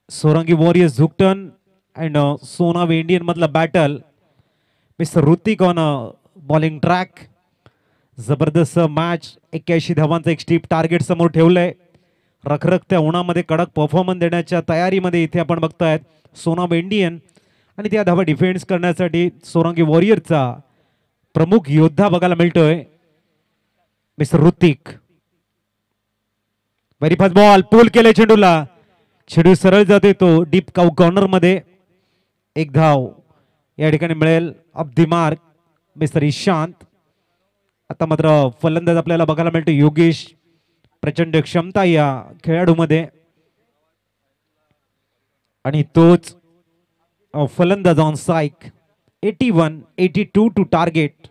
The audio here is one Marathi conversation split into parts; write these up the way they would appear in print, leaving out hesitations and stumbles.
सोरंगी वॉरियर्स झुकटन अँड सोनाव इंडियन मधला battle. Mister Hrithik on bowling track. जबरदस्त मॅच. 81 धावांचा एक स्टीप टार्गेट समोर ठेवलंय. रखरखत्या उन्हामध्ये कडक परफॉर्मन्स देण्याच्या तयारीमध्ये इथे आपण बघतायत सोनाव इंडियन आणि त्या धावा डिफेन्स करण्यासाठी सोरंगी वॉरियरचा प्रमुख योद्धा बघायला मिळतोय mister Hrithik. Very fast ball pull केले चेंडूला. चेंडू सरळ जाते तो डीप कॉर्नर मध्ये. एक धाव या ठिकाणी मिळेल of the mark mister Ishant. आता मात्र फलंदाज आपल्याला बघायला मिळतो योगेश. प्रचंड क्षमता या खेळाडूमध्ये आणि तोच फलंदाज ऑन स्ट्राइक. 81-82 to target.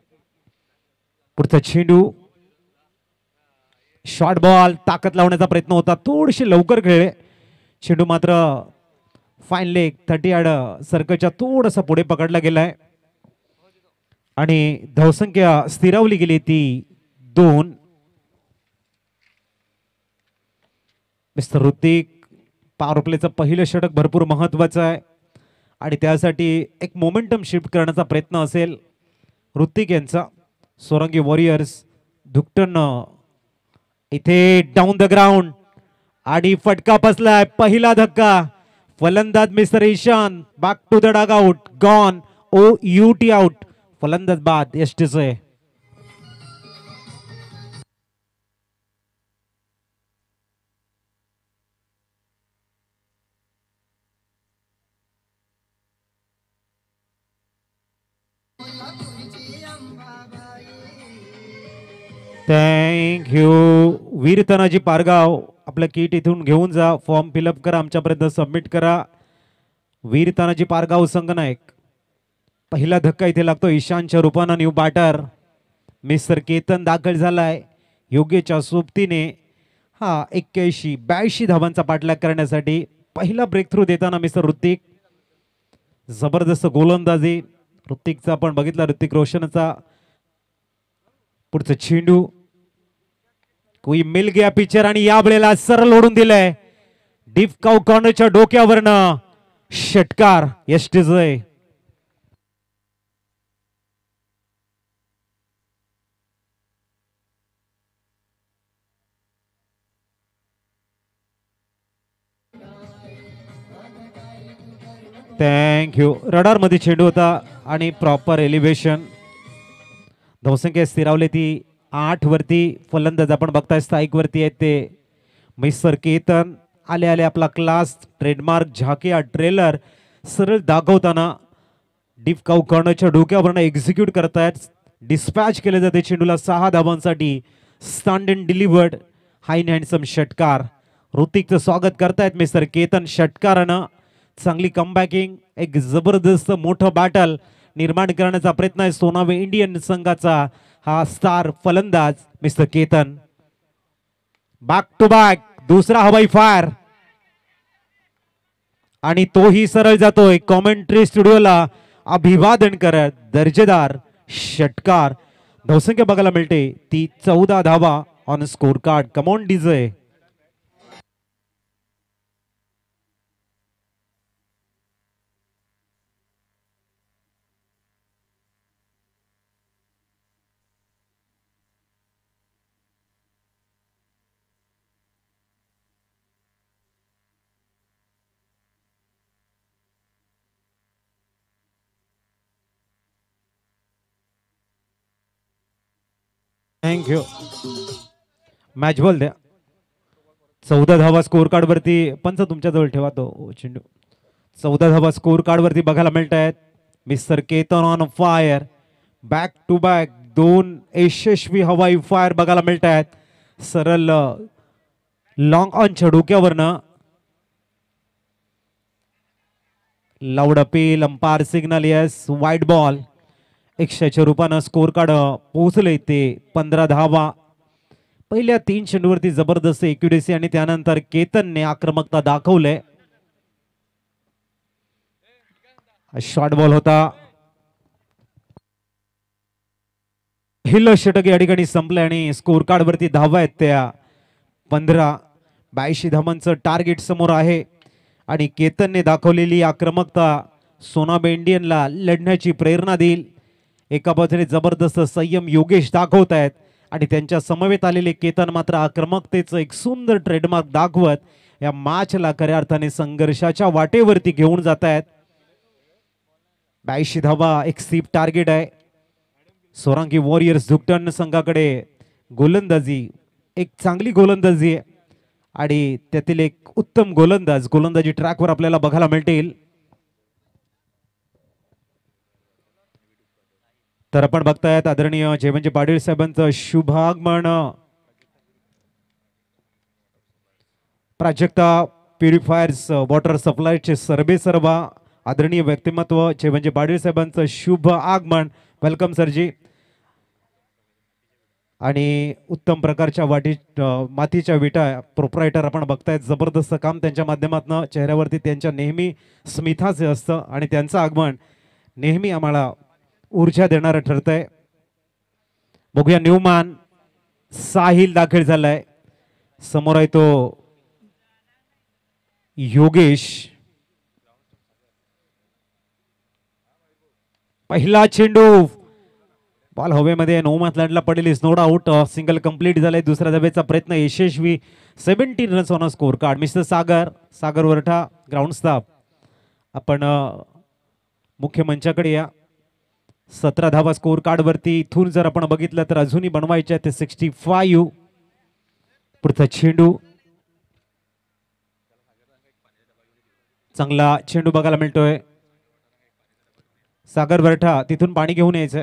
पुढचा चेंडू शॉर्ट बॉल ताकद लावण्याचा प्रयत्न होता. थोडेसे लवकर खेळले चेंडू मात्र फाईन लेग 30 यार्ड सर्कलच्या थोडासा पुढे पकडला गेलाय आणि धावसंख्या स्थिरावली गेली ती 2. मिस्टर ऋतिक पॉवर प्लेचं पहिलं षटक भरपूर महत्वाचं आहे आणि त्यासाठी एक मोमेंटम शिफ्ट करण्याचा प्रयत्न असेल ऋतिक यांचा. सोरंगी वॉरियर्स धुकटन इथे डाऊन द ग्राउंड आणि फटका बसलाय. पहिला धक्का. फलंदाज mister Ishan back to the dugout. Gone. OUT out. फलंदाज बाद एसटीचे. थँक्यू. वीर तानाजी पारगाव आपलं किट इथून घेऊन जा. फॉर्म फिलअप करा. आमच्यापर्यंत सबमिट करा. वीर तानाजी पारगाव संघनायक. पहिला धक्का इथे लागतो ईशानच्या रूपानं. न्यू बॅटर मिस्टर केतन दाखल झालाय योग्यच्या सोबतीने. हा 81-82 धावांचा पाठलाग करण्यासाठी पहिला ब्रेक थ्रू देताना मिस्टर ऋतिक. जबरदस्त गोलंदाजी ऋतिकचा आपण बघितला. ऋतिक रोशनचा. पुढचं चेंडू कोई मिल गया पिक्चर आणि या वेळेला सरळ ओढून दिलंय डीप कॉर्नरच्या डोक्यावरनं. षटकार एसटीचे. थँक्यू. रडार मध्ये चेंडू होता आणि प्रॉपर एलिव्हेशन. धावसंख्या स्थिरावली ती 8 वरती. फलंदाज आपण बघताय स्ट्राईक वरती आहेत ते मिस्टर केतन. आले आले आपला क्लास ट्रेडमार्क झाकिया ट्रेलर सरळ दाखवताना डीप कॉर्नरच्या डोक्यावरनं एक्झिक्यूट करतायत. डिस्पॅच केले जाते चेंडूला 6 धावांसाठी. Stand and delivered. High handsome षटकार. ऋतिकचं स्वागत करतायत मिस्टर केतन. षटकारानं चांगली कमबॅकिंग. एक जबरदस्त मोठं बॅटल निर्माण करण्याचा प्रयत्न आहे सोनावे इंडियन संघाचा हा स्टार फलंदाज mister Ketan. Back to back दुसरा हवाई फायर आणि तोही सरळ जातोय. कॉमेंट्री स्टुडिओला अभिवादन करत दर्जेदार षटकार. धावसंख्या बघायला मिळते ती 14 धावा on score card. Come on DJ. Thank you. Match ball द्या. 14 धावा स्कोर कार्ड वरती. पंच तुमच्या जवळ ठेवा तो चेंडू. 14 धावा स्कोर कार्ड वरती बघायला मिळत आहेत. Mister Ketan on fire. Back to back 2 यशस्वी हवाई फायर बघायला मिळत आहेत. सरळ लॉंग ऑनच्या डोक्यावरनं. Loud appeal. Umpire signal yes. वाईट बॉल. 100च्या रूपानं स्कोर कार्ड पोहोचले ते 15 धावा. पहिल्या 3 चेंडूवरती जबरदस्त एक्युरेसी आणि त्यानंतर केतनने आक्रमकता दाखवले. शॉर्ट बॉल होता. पहिलं षटक या ठिकाणी संपलं आणि स्कोर कार्ड वरती धावा आहेत त्या 15. 82 धावांचं टार्गेट समोर आहे आणि केतनने दाखवलेली आक्रमकता सोनाबे इंडियनला लढण्याची प्रेरणा देईल. एका बाजूने जबरदस्त संयम योगेश दाखवत आहेत आणि त्यांच्या समवेत आलेले केतन मात्र आक्रमकतेचं एक सुंदर ट्रेडमार्क दाखवत या मॅचला खऱ्या अर्थाने संघर्षाच्या वाटेवरती घेऊन जात आहेत. 82 धावा एक स्वीप टार्गेट आहे. सोरांगी वॉरियर्स धुकटन संघाकडे गोलंदाजी एक चांगली गोलंदाजी आहे आणि त्यातील एक उत्तम गोलंदाजी ट्रॅकवर आपल्याला बघायला मिळतील. तर आपण बघतायत आदरणीय जयवंत पाटील साहेबांचं शुभ आगमन. प्राजक्ता प्युरिफायर्स वॉटर सप्लायचे सर्वेसर्वा आदरणीय व्यक्तिमत्व जयवंत पाटील साहेबांचं शुभ आगमन. वेलकम सरजी. आणि उत्तम प्रकारच्या मातीच्या विटा प्रोप्रायटर आपण बघतायत. जबरदस्त काम त्यांच्या माध्यमातून चेहऱ्यावरती त्यांच्या नेहमी स्मिताचे असतं आणि त्यांचं आगमन नेहमी आम्हाला ऊर्जा देणारं ठरतंय. बघूया न्यूमॅन साहिल दाखल झालाय. समोर आहे तो योगेश. पहिला चेंडू बॉल हवेमध्ये नौमातलँडला पडेल. नो डाऊट सिंगल कंप्लीट झालाय. दुसऱ्या धावेचा प्रयत्न यशस्वी. 17 runs on score card. Mister Sagar वरठा ग्राउंड स्टाफ आपण मुख्य मंचाकडे या. 17 धावा स्कोर कार्ड वरती. इथून जर आपण बघितलं तर अजूनही बनवायचे ते 65. पुढचा चेंडू चांगला चेंडू बघायला मिळतोय. सागर वरठा तिथून पाणी घेऊन यायचं.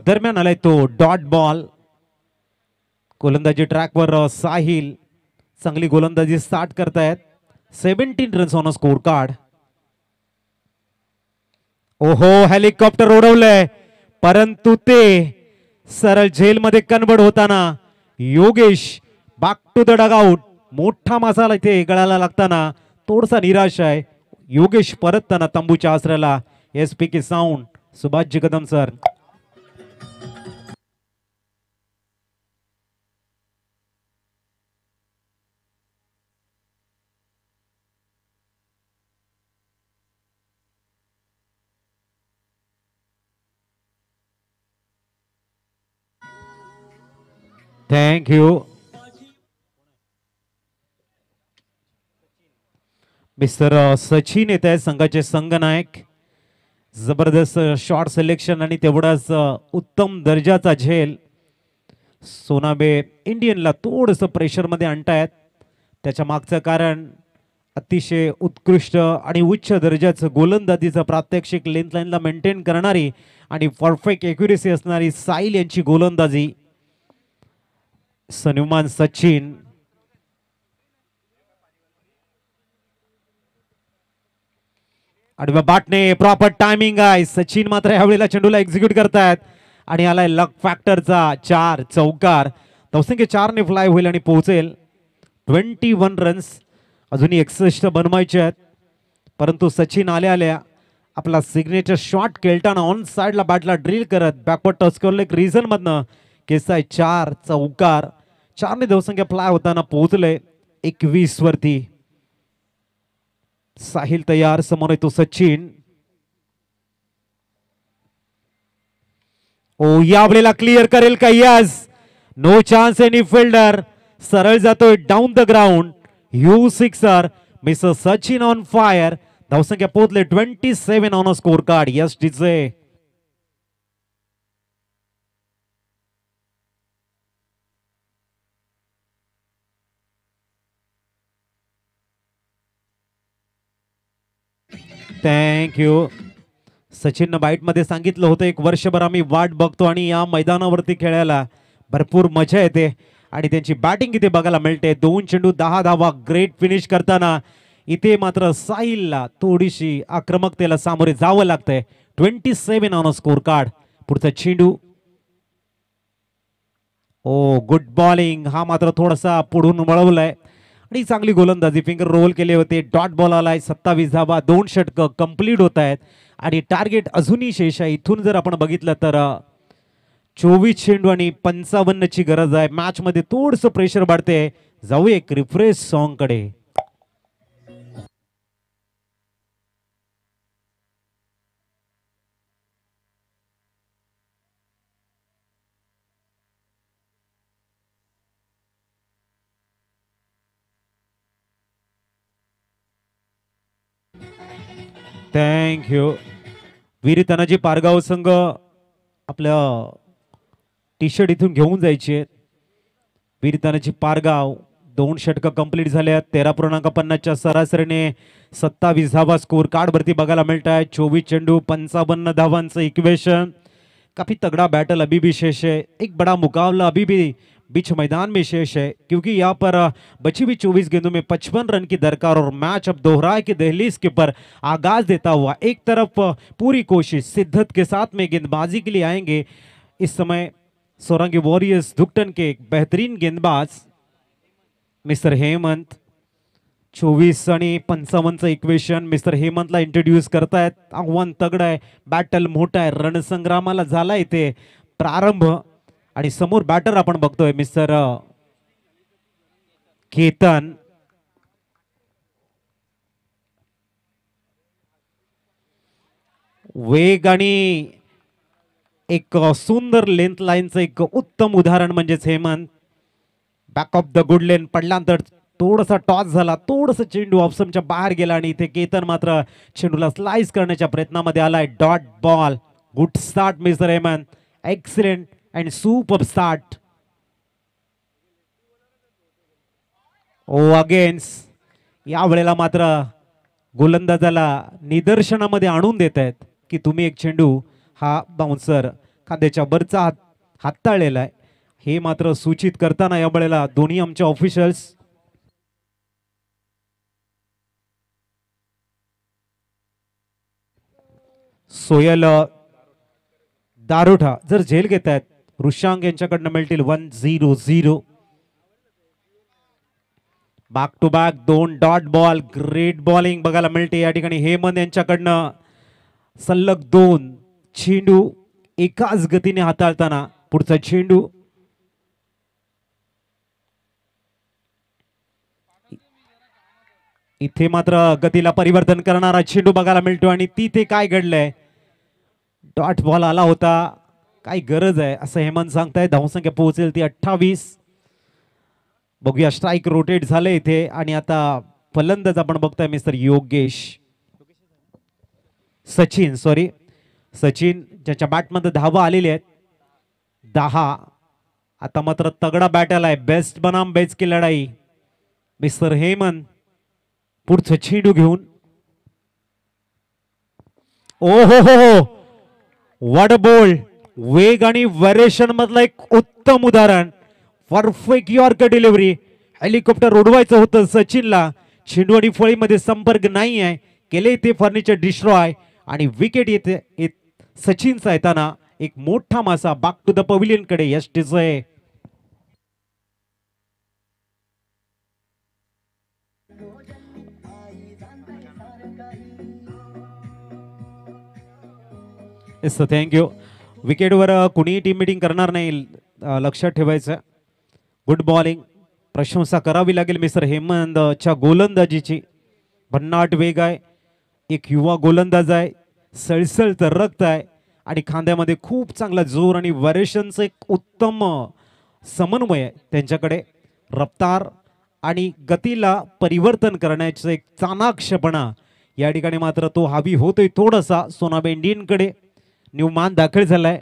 दरम्यान आलाय तो डॉट बॉल. गोलंदाजी ट्रॅकवर साहिल चांगली गोलंदाजी स्टार्ट करतायत. 17 रन्स ऑन स्कोर कार्ड. ओहो हेलिकॉप्टर उडवलंय परंतु ते सरळ जेलमध्ये कन्वर्ट होताना Yogesh back to the dugout. मोठा मसाला इथे गळाला लागताना थोडासा निराश आहे. योगेश परतताना तंबूच्या आसऱ्याला. SPK sound Subhashji Kadam sir. Thank you mister Sachin येत आहे संघाचे संघनायक. जबरदस्त शॉट सिलेक्शन आणि तेवढाच उत्तम दर्जाचा झेल. सोनाबे इंडियनला थोडंसं प्रेशरमध्ये आणतायत. त्याच्या मागचं कारण अतिशय उत्कृष्ट आणि उच्च दर्जाचं गोलंदाजीचं प्रात्यक्षिक लेंथ लाईनला मेंटेन करणारी आणि परफेक्ट एक्युरेसी असणारी साहिल यांची गोलंदाजी. सन्मान सचिन आणि बाटणे प्रॉपर टायमिंग आहे. सचिन मात्र ह्यावेळेला चेंडूला एक्झिक्यूट करतायत आणि आलाय लक फॅक्टरचा 4 चौकार. धावसंख्या 4 ने फ्लाय होईल आणि पोहोचेल. 21 रन्स. अजूनही 61 बनवायचे आहेत परंतु सचिन आल्या आपला सिग्नेचर शॉट खेळताना ऑन साइडला बॅटला ड्रिल करत बॅकवर्ड टच करलं एक रिझन मधनं केसाय 4 चौकार. 4 ने धावसंख्या फ्लाय होताना पोहोचले 21 वरती. साहिल तयार. समोर येतो सचिन. ओ यावेळेला क्लिअर करेल का? Yes. No chance any fielder. सरळ जातोय down the ground. You sixer. Mister Sachin on fire. धावसंख्या पोहोचले 27 on a score card. Yes DJ. Thank you. Sachin bite मध्ये सांगितलं होतं एक वर्षभर आम्ही वाट बघतो आणि या मैदानावरती खेळायला भरपूर मजा येते आणि त्यांची बॅटिंग इथे बघायला मिळते. 2 चेंडू 10 धावा ग्रेट फिनिश करताना इथे मात्र साहिलला थोडीशी आक्रमकतेला सामोरे जावं लागतंय. 27 ऑन स्कोर कार्ड. पुढचा चेंडू. ओ गुड बॉलिंग. हा मात्र थोडासा पुढून वळवलाय आणि चांगली गोलंदाजी फिंगर रोल केले होते. डॉट बॉल आलाय. 27 धावा 2 षटकं कंप्लीट होत आहेत आणि टार्गेट अजूनही शेष आहे. इथून जर आपण बघितलं तर 24 चेंडू आणि 55 ची गरज आहे. मॅच मध्ये थोडस प्रेशर वाढते. जाऊ एक रिफ्रेश सॉन्ग कडे. थँक्यू. वीर तानाजी पारगाव संघ आपल्या टी शर्ट इथून घेऊन जायचे. वीर तानाजी पारगाव 2 षटक कंप्लीट झाल्या. 13.50च्या सरासरीने 27 धावा स्कोर कार्ड वरती बघायला मिळत आहे. 24 चेंडू 55 धावांचं इक्वेशन. काफी तगड़ा बैटल अभी भी शेष है. एक बड़ा मुकाबला अभी भी बीच मैदान में शेष है, क्योंकि यहाँ पर बची हुई 24 गेंदों में 55 रन की दरकार और मैच अब दोहराए की दहलीज के पर आगाज देता हुआ एक तरफ पूरी कोशिश सिद्धत के साथ में गेंदबाजी के लिए आएंगे. इस समय सोरंगी वॉरियर्स धुकटन के एक बेहतरीन गेंदबाज मिस्टर हेमंत 24 आणि 55चं इक्वेशन मिस्टर हेमंतला इंट्रोड्यूस करतायत. आव्हान तगडं आहे. बॅटल मोठा आहे. रणसंग्रामाला झाला इथे प्रारंभ आणि समोर बॅटर आपण बघतोय मिस्टर केतन. वेग आणि एक सुंदर लेंथ लाईनचं एक उत्तम उदाहरण म्हणजेच Hemant. Back of the good length पडल्यानंतर थोडासा टॉस झाला. थोडंसं चेंडू ऑप्शनच्या बाहेर गेला आणि इथे केतन मात्र चेंडूला स्लाइस करण्याच्या प्रयत्नामध्ये आलाय. Dot ball. Good start mister Hemant. Excellent and super start. Oh against. या वेळेला मात्र गोलंदाजाला निदर्शनामध्ये आणून देत आहेत की तुम्ही एक चेंडू हा बाउन्सर खांद्याच्या वरचा हाताळलेला आहे. हे मात्र सूचित करताना या वेळेला दोन्ही आमचे ऑफिशियल्स सोयल दारोठा जर झेल घेत आहेत ऋषांक यांच्याकडनं मिळतील 1-0-0. Back to back 2 dot ball. Great bowling बघायला मिळते या ठिकाणी. हेमंत यांच्याकडनं सलग 2 चेंडू एकाच गतीने हाताळताना पुढचा चेंडू इथे मात्र गतीला परिवर्तन करणारा चेंडू बघायला मिळतो आणि तिथे काय घडलंय. डॉट बॉल आला होता. काय गरज आहे असं हेमंत सांगताय. धावसंख्या पोहोचेल ती 28. बघूया स्ट्राइक रोटेट झाले इथे आणि आता फलंदाज आपण बघताय मिस्टर योगेश सचिन सचिन ज्याच्या बॅटमध्ये धावा आलेली आहेत 10. आता मात्र तगडा बॅटल आहे. बेस्ट बनाम बेस्ट की लढाई. मिस्टर हेमंत पुढचं चेंडू घेऊन. ओ हो व्हाट अ बॉल. वेग आणि व्हेरिएशन मधला एक उत्तम उदाहरण. Perfect yorker delivery. हेलिकॉप्टर उडवायचं होतं सचिनला. चेंडू आणि फळीमध्ये संपर्क नाही आहे. केले ते फर्निचर डिस्ट्रॉय आणि विकेट येते सचिनचा येताना एक मोठा मासा बॅक टू द पवेलियन कडे यष्टीच आहे. थँक्यू. विकेटवर कुणीही टीम मीटिंग करणार नाही लक्षात ठेवायचं. Good bowling. प्रशंसा करावी लागेल मिस्टर हेमंतच्या गोलंदाजीची. भन्नाट वेग आहे. एक युवा गोलंदाज आहे. सळसळतं रक्त आहे आणि खांद्यामध्ये खूप चांगला जोर आणि व्हेरिएशनचं एक उत्तम समन्वय आहे त्यांच्याकडे. रफ्तार आणि गतीला परिवर्तन करण्याचं एक चाणाक्षपणा या ठिकाणी मात्र तो हावी होतोय थोडासा सोनाबे इंडियनकडे. न्यूमॅन दाखल झालाय.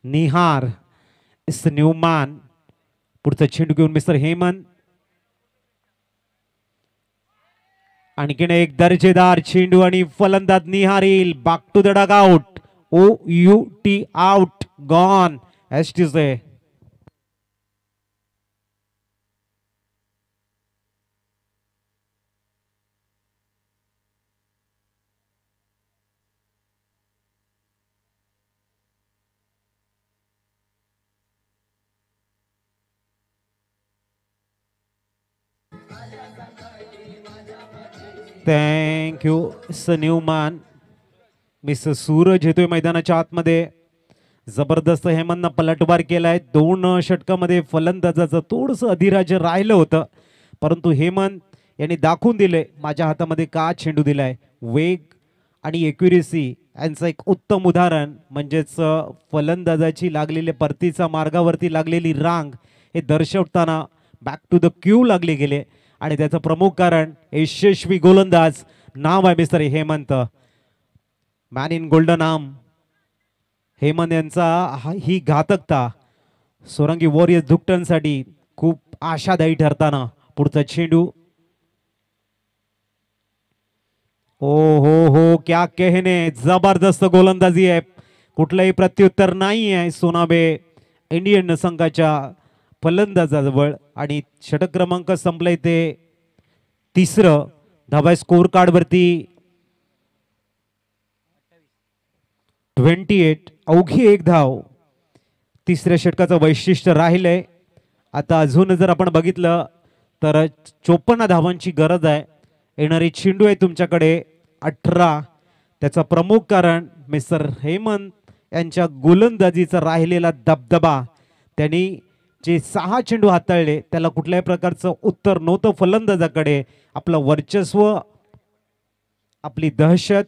निहार इस न्यूमॅन. पुढचा चेंडू घेऊन मिस्टर हेमंत. आणखीन एक दर्जेदार चेंडू आणि फलंदाज निहार येईल. Back to the dugout. OUT out. Gone. एसटीज आहे. Thank you Newman. मिस्टर सूरज येतोय मैदानाच्या आतमध्ये. जबरदस्त हेमंतनं पलटवार केलाय. 2 षटकामध्ये फलंदाजाचं थोडंसं अधिराज्य राहिलं होतं, परंतु हेमंत यांनी दाखवून दिले माझ्या हातामध्ये का चेंडू दिलाय. वेग आणि एक्युरेसी यांचं एक उत्तम उदाहरण म्हणजेच फलंदाजाची लागलेल्या परतीचा मार्गावरती लागलेली रांग हे दर्शवताना बॅक टू द क्यू लागले गेले आणि त्याचं प्रमुख कारण यशस्वी गोलंदाज नाव आहे mister Hemant. Man in golden arm Hemant यांचा ही घातकता सोरंगी वॉरियर्स धुकटनसाठी खूप आशादायी ठरताना पुढचा चेंडू. ओ हो क्या कहने, जबरदस्त गोलंदाजी आहे. कुठलाही प्रत्युत्तर नाही आहे सोनाबे इंडियन संघाच्या फलंदाजाजवळ आणि षटक क्रमांक संपलाय ते 3रं. धाबा स्कोर कार्ड वरती 28. अवघी 1 धाव 3ऱ्या षटकाचं वैशिष्ट्य राहिलंय. आता अजून जर आपण बघितलं तर 54 धावांची गरज आहे. येणारी चेंडू आहे तुमच्याकडे 18. त्याचं प्रमुख कारण मिस्टर हेमंत यांच्या गोलंदाजीचा राहिलेला दबदबा. त्यांनी जे 6 चेंडू हाताळले त्याला कुठल्याही प्रकारचं उत्तर नव्हतं फलंदाजाकडे. आपलं वर्चस्व, आपली दहशत.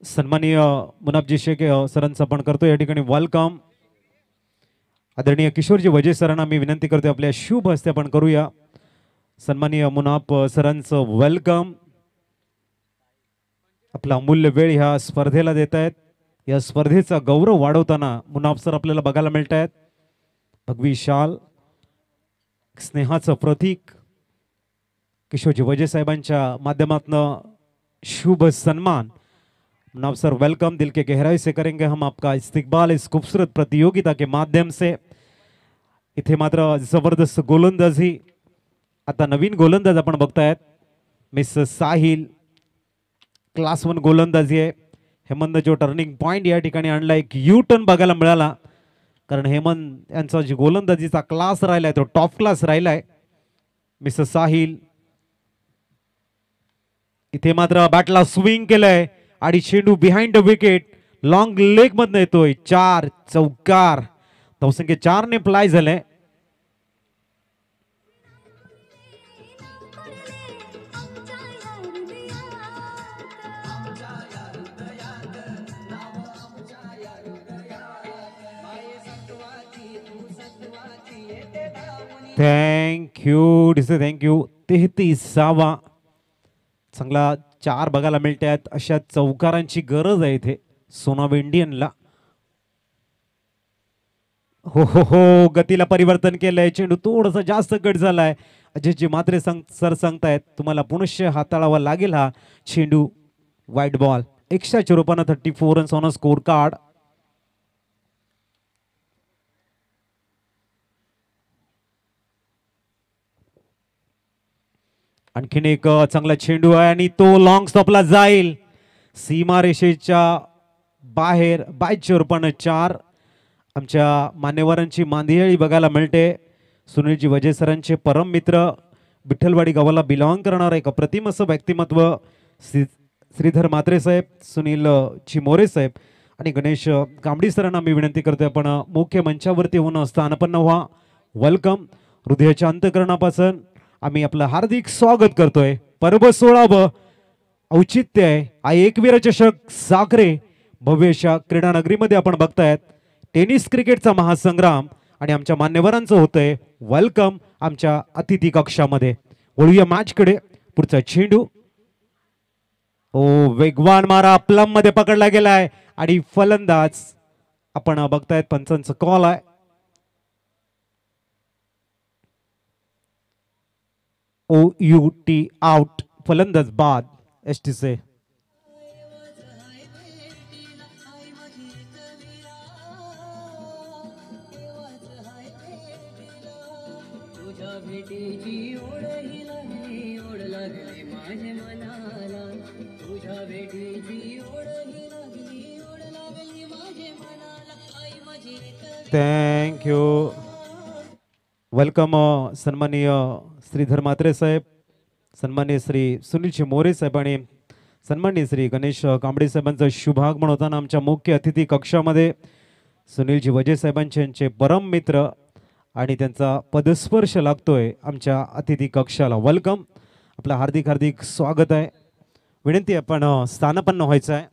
सन्माननीय मुनाफजी शेख सरांचं आपण करतो या ठिकाणी वेलकम. आदरणीय किशोरजी वजे सरांना मी विनंती करतो आपल्या शुभ हस्ते आपण करूया. सन्माननीय मुनाफ सरांचं वेलकम. आपला अमूल्य वेळ ह्या स्पर्धेला देत आहेत. या स्पर्धेचा गौरव वाढवताना मुनाफ सर आपल्याला बघायला मिळत आहेत. भगवी शाल, स्नेहाचं प्रतीक, किशोरजी वजे साहेबांच्या माध्यमातून शुभ सन्मान. मुनाफ सर वेलकम, दिल के गहराई से करेंगे हम आपका इस्तकबाल इस खूबसूरत प्रतियोगिता के माध्यम से. इथे मात्र जबरदस्त गोलंदाजी. आता नवीन गोलंदाज आपण बघतायत मिस साहिल. क्लास 1 गोलंदाजी आहे. हेमंत जो टर्निंग पॉइंट या ठिकाणी आणला, एक यू टर्न बघायला मिळाला. कारण हेमंत यांचा जी गोलंदाजीचा क्लास राहिलाय तो टॉप क्लास राहिलाय. मिस साहिल इथे मात्र बॅटला स्विंग केलंय आणि चेंडू behind the wicket long leg मधनं येतोय. 4 चौकार. धावसंख्या 4 ने प्लाय झालंय. Thank you डिसे, thank you. 33वा चांगला 4 बघायला मिळत आहेत. अशा चौकारांची गरज आहे इथे सोनाब इंडियनला. हो हो हो, गतीला परिवर्तन केलंय. चेंडू थोडंसं जास्त कट झालाय. अजयजी मात्रे सर सांगतायत तुम्हाला पुनश्च हाताळावा लागेल हा चेंडू. वाईट बॉल. एक्स्ट्राच्या रूपानं 34 रन्स ऑन स्कोर कार्ड. आणखीन एक चांगला चेंडू आहे आणि तो लॉंग स्टॉपला जाईल. सीमारेषेच्या बाहेर 22च्या रूपानं 4. आमच्या मान्यवरांची मांदियाळी बघायला मिळते. सुनीलजी वजे सरांचे परम मित्र, विठ्ठलवाडी गावाला बिलॉंग करणारा एक अप्रतिम असं व्यक्तिमत्व श्रीधर मात्रे साहेब, सुनील चिमोरे साहेब आणि गणेश कांबडी सरांना मी विनंती करतोय आपण मुख्य मंचावरती होऊन स्थानपन्न व्हा. वेलकम. हृदयाच्या अंतःकरणापासून आम्ही आपलं हार्दिक स्वागत करतोय. पर्व 16व औचित्य आहे. हा एकवीर चषक साखरे भव्यशा क्रीडा नगरीमध्ये आपण बघतायत. टेनिस क्रिकेटचा महासंग्राम आणि आमच्या मान्यवरांचं होतंय वेलकम आमच्या अतिथी कक्षामध्ये. वळूया मॅच कडे. पुढचा चेंडू. ओ वेगवान मारा प्लम मध्ये पकडला गेलाय आणि फलंदाज आपण बघतायत पंचांचा कॉल आहे. OUT out. फलंदाज बाद. ST say thank you. Welcome सन्माननीय श्रीधर मात्रे साहेब, सन्माननीय श्री सुनील चिमोरे साहेब आणि सन्माननीय श्री गणेश कांबळे साहेबांचा शुभागमन होताना आमच्या मुख्य अतिथी कक्षामध्ये सुनीलजी वजे साहेबांचे यांचे परम मित्र आणि त्यांचा पदस्पर्श लागतोय आमच्या अतिथी कक्षाला. वेलकम, आपलं हार्दिक हार्दिक स्वागत आहे. विनंती आपण स्थानापन्न व्हायचं आहे.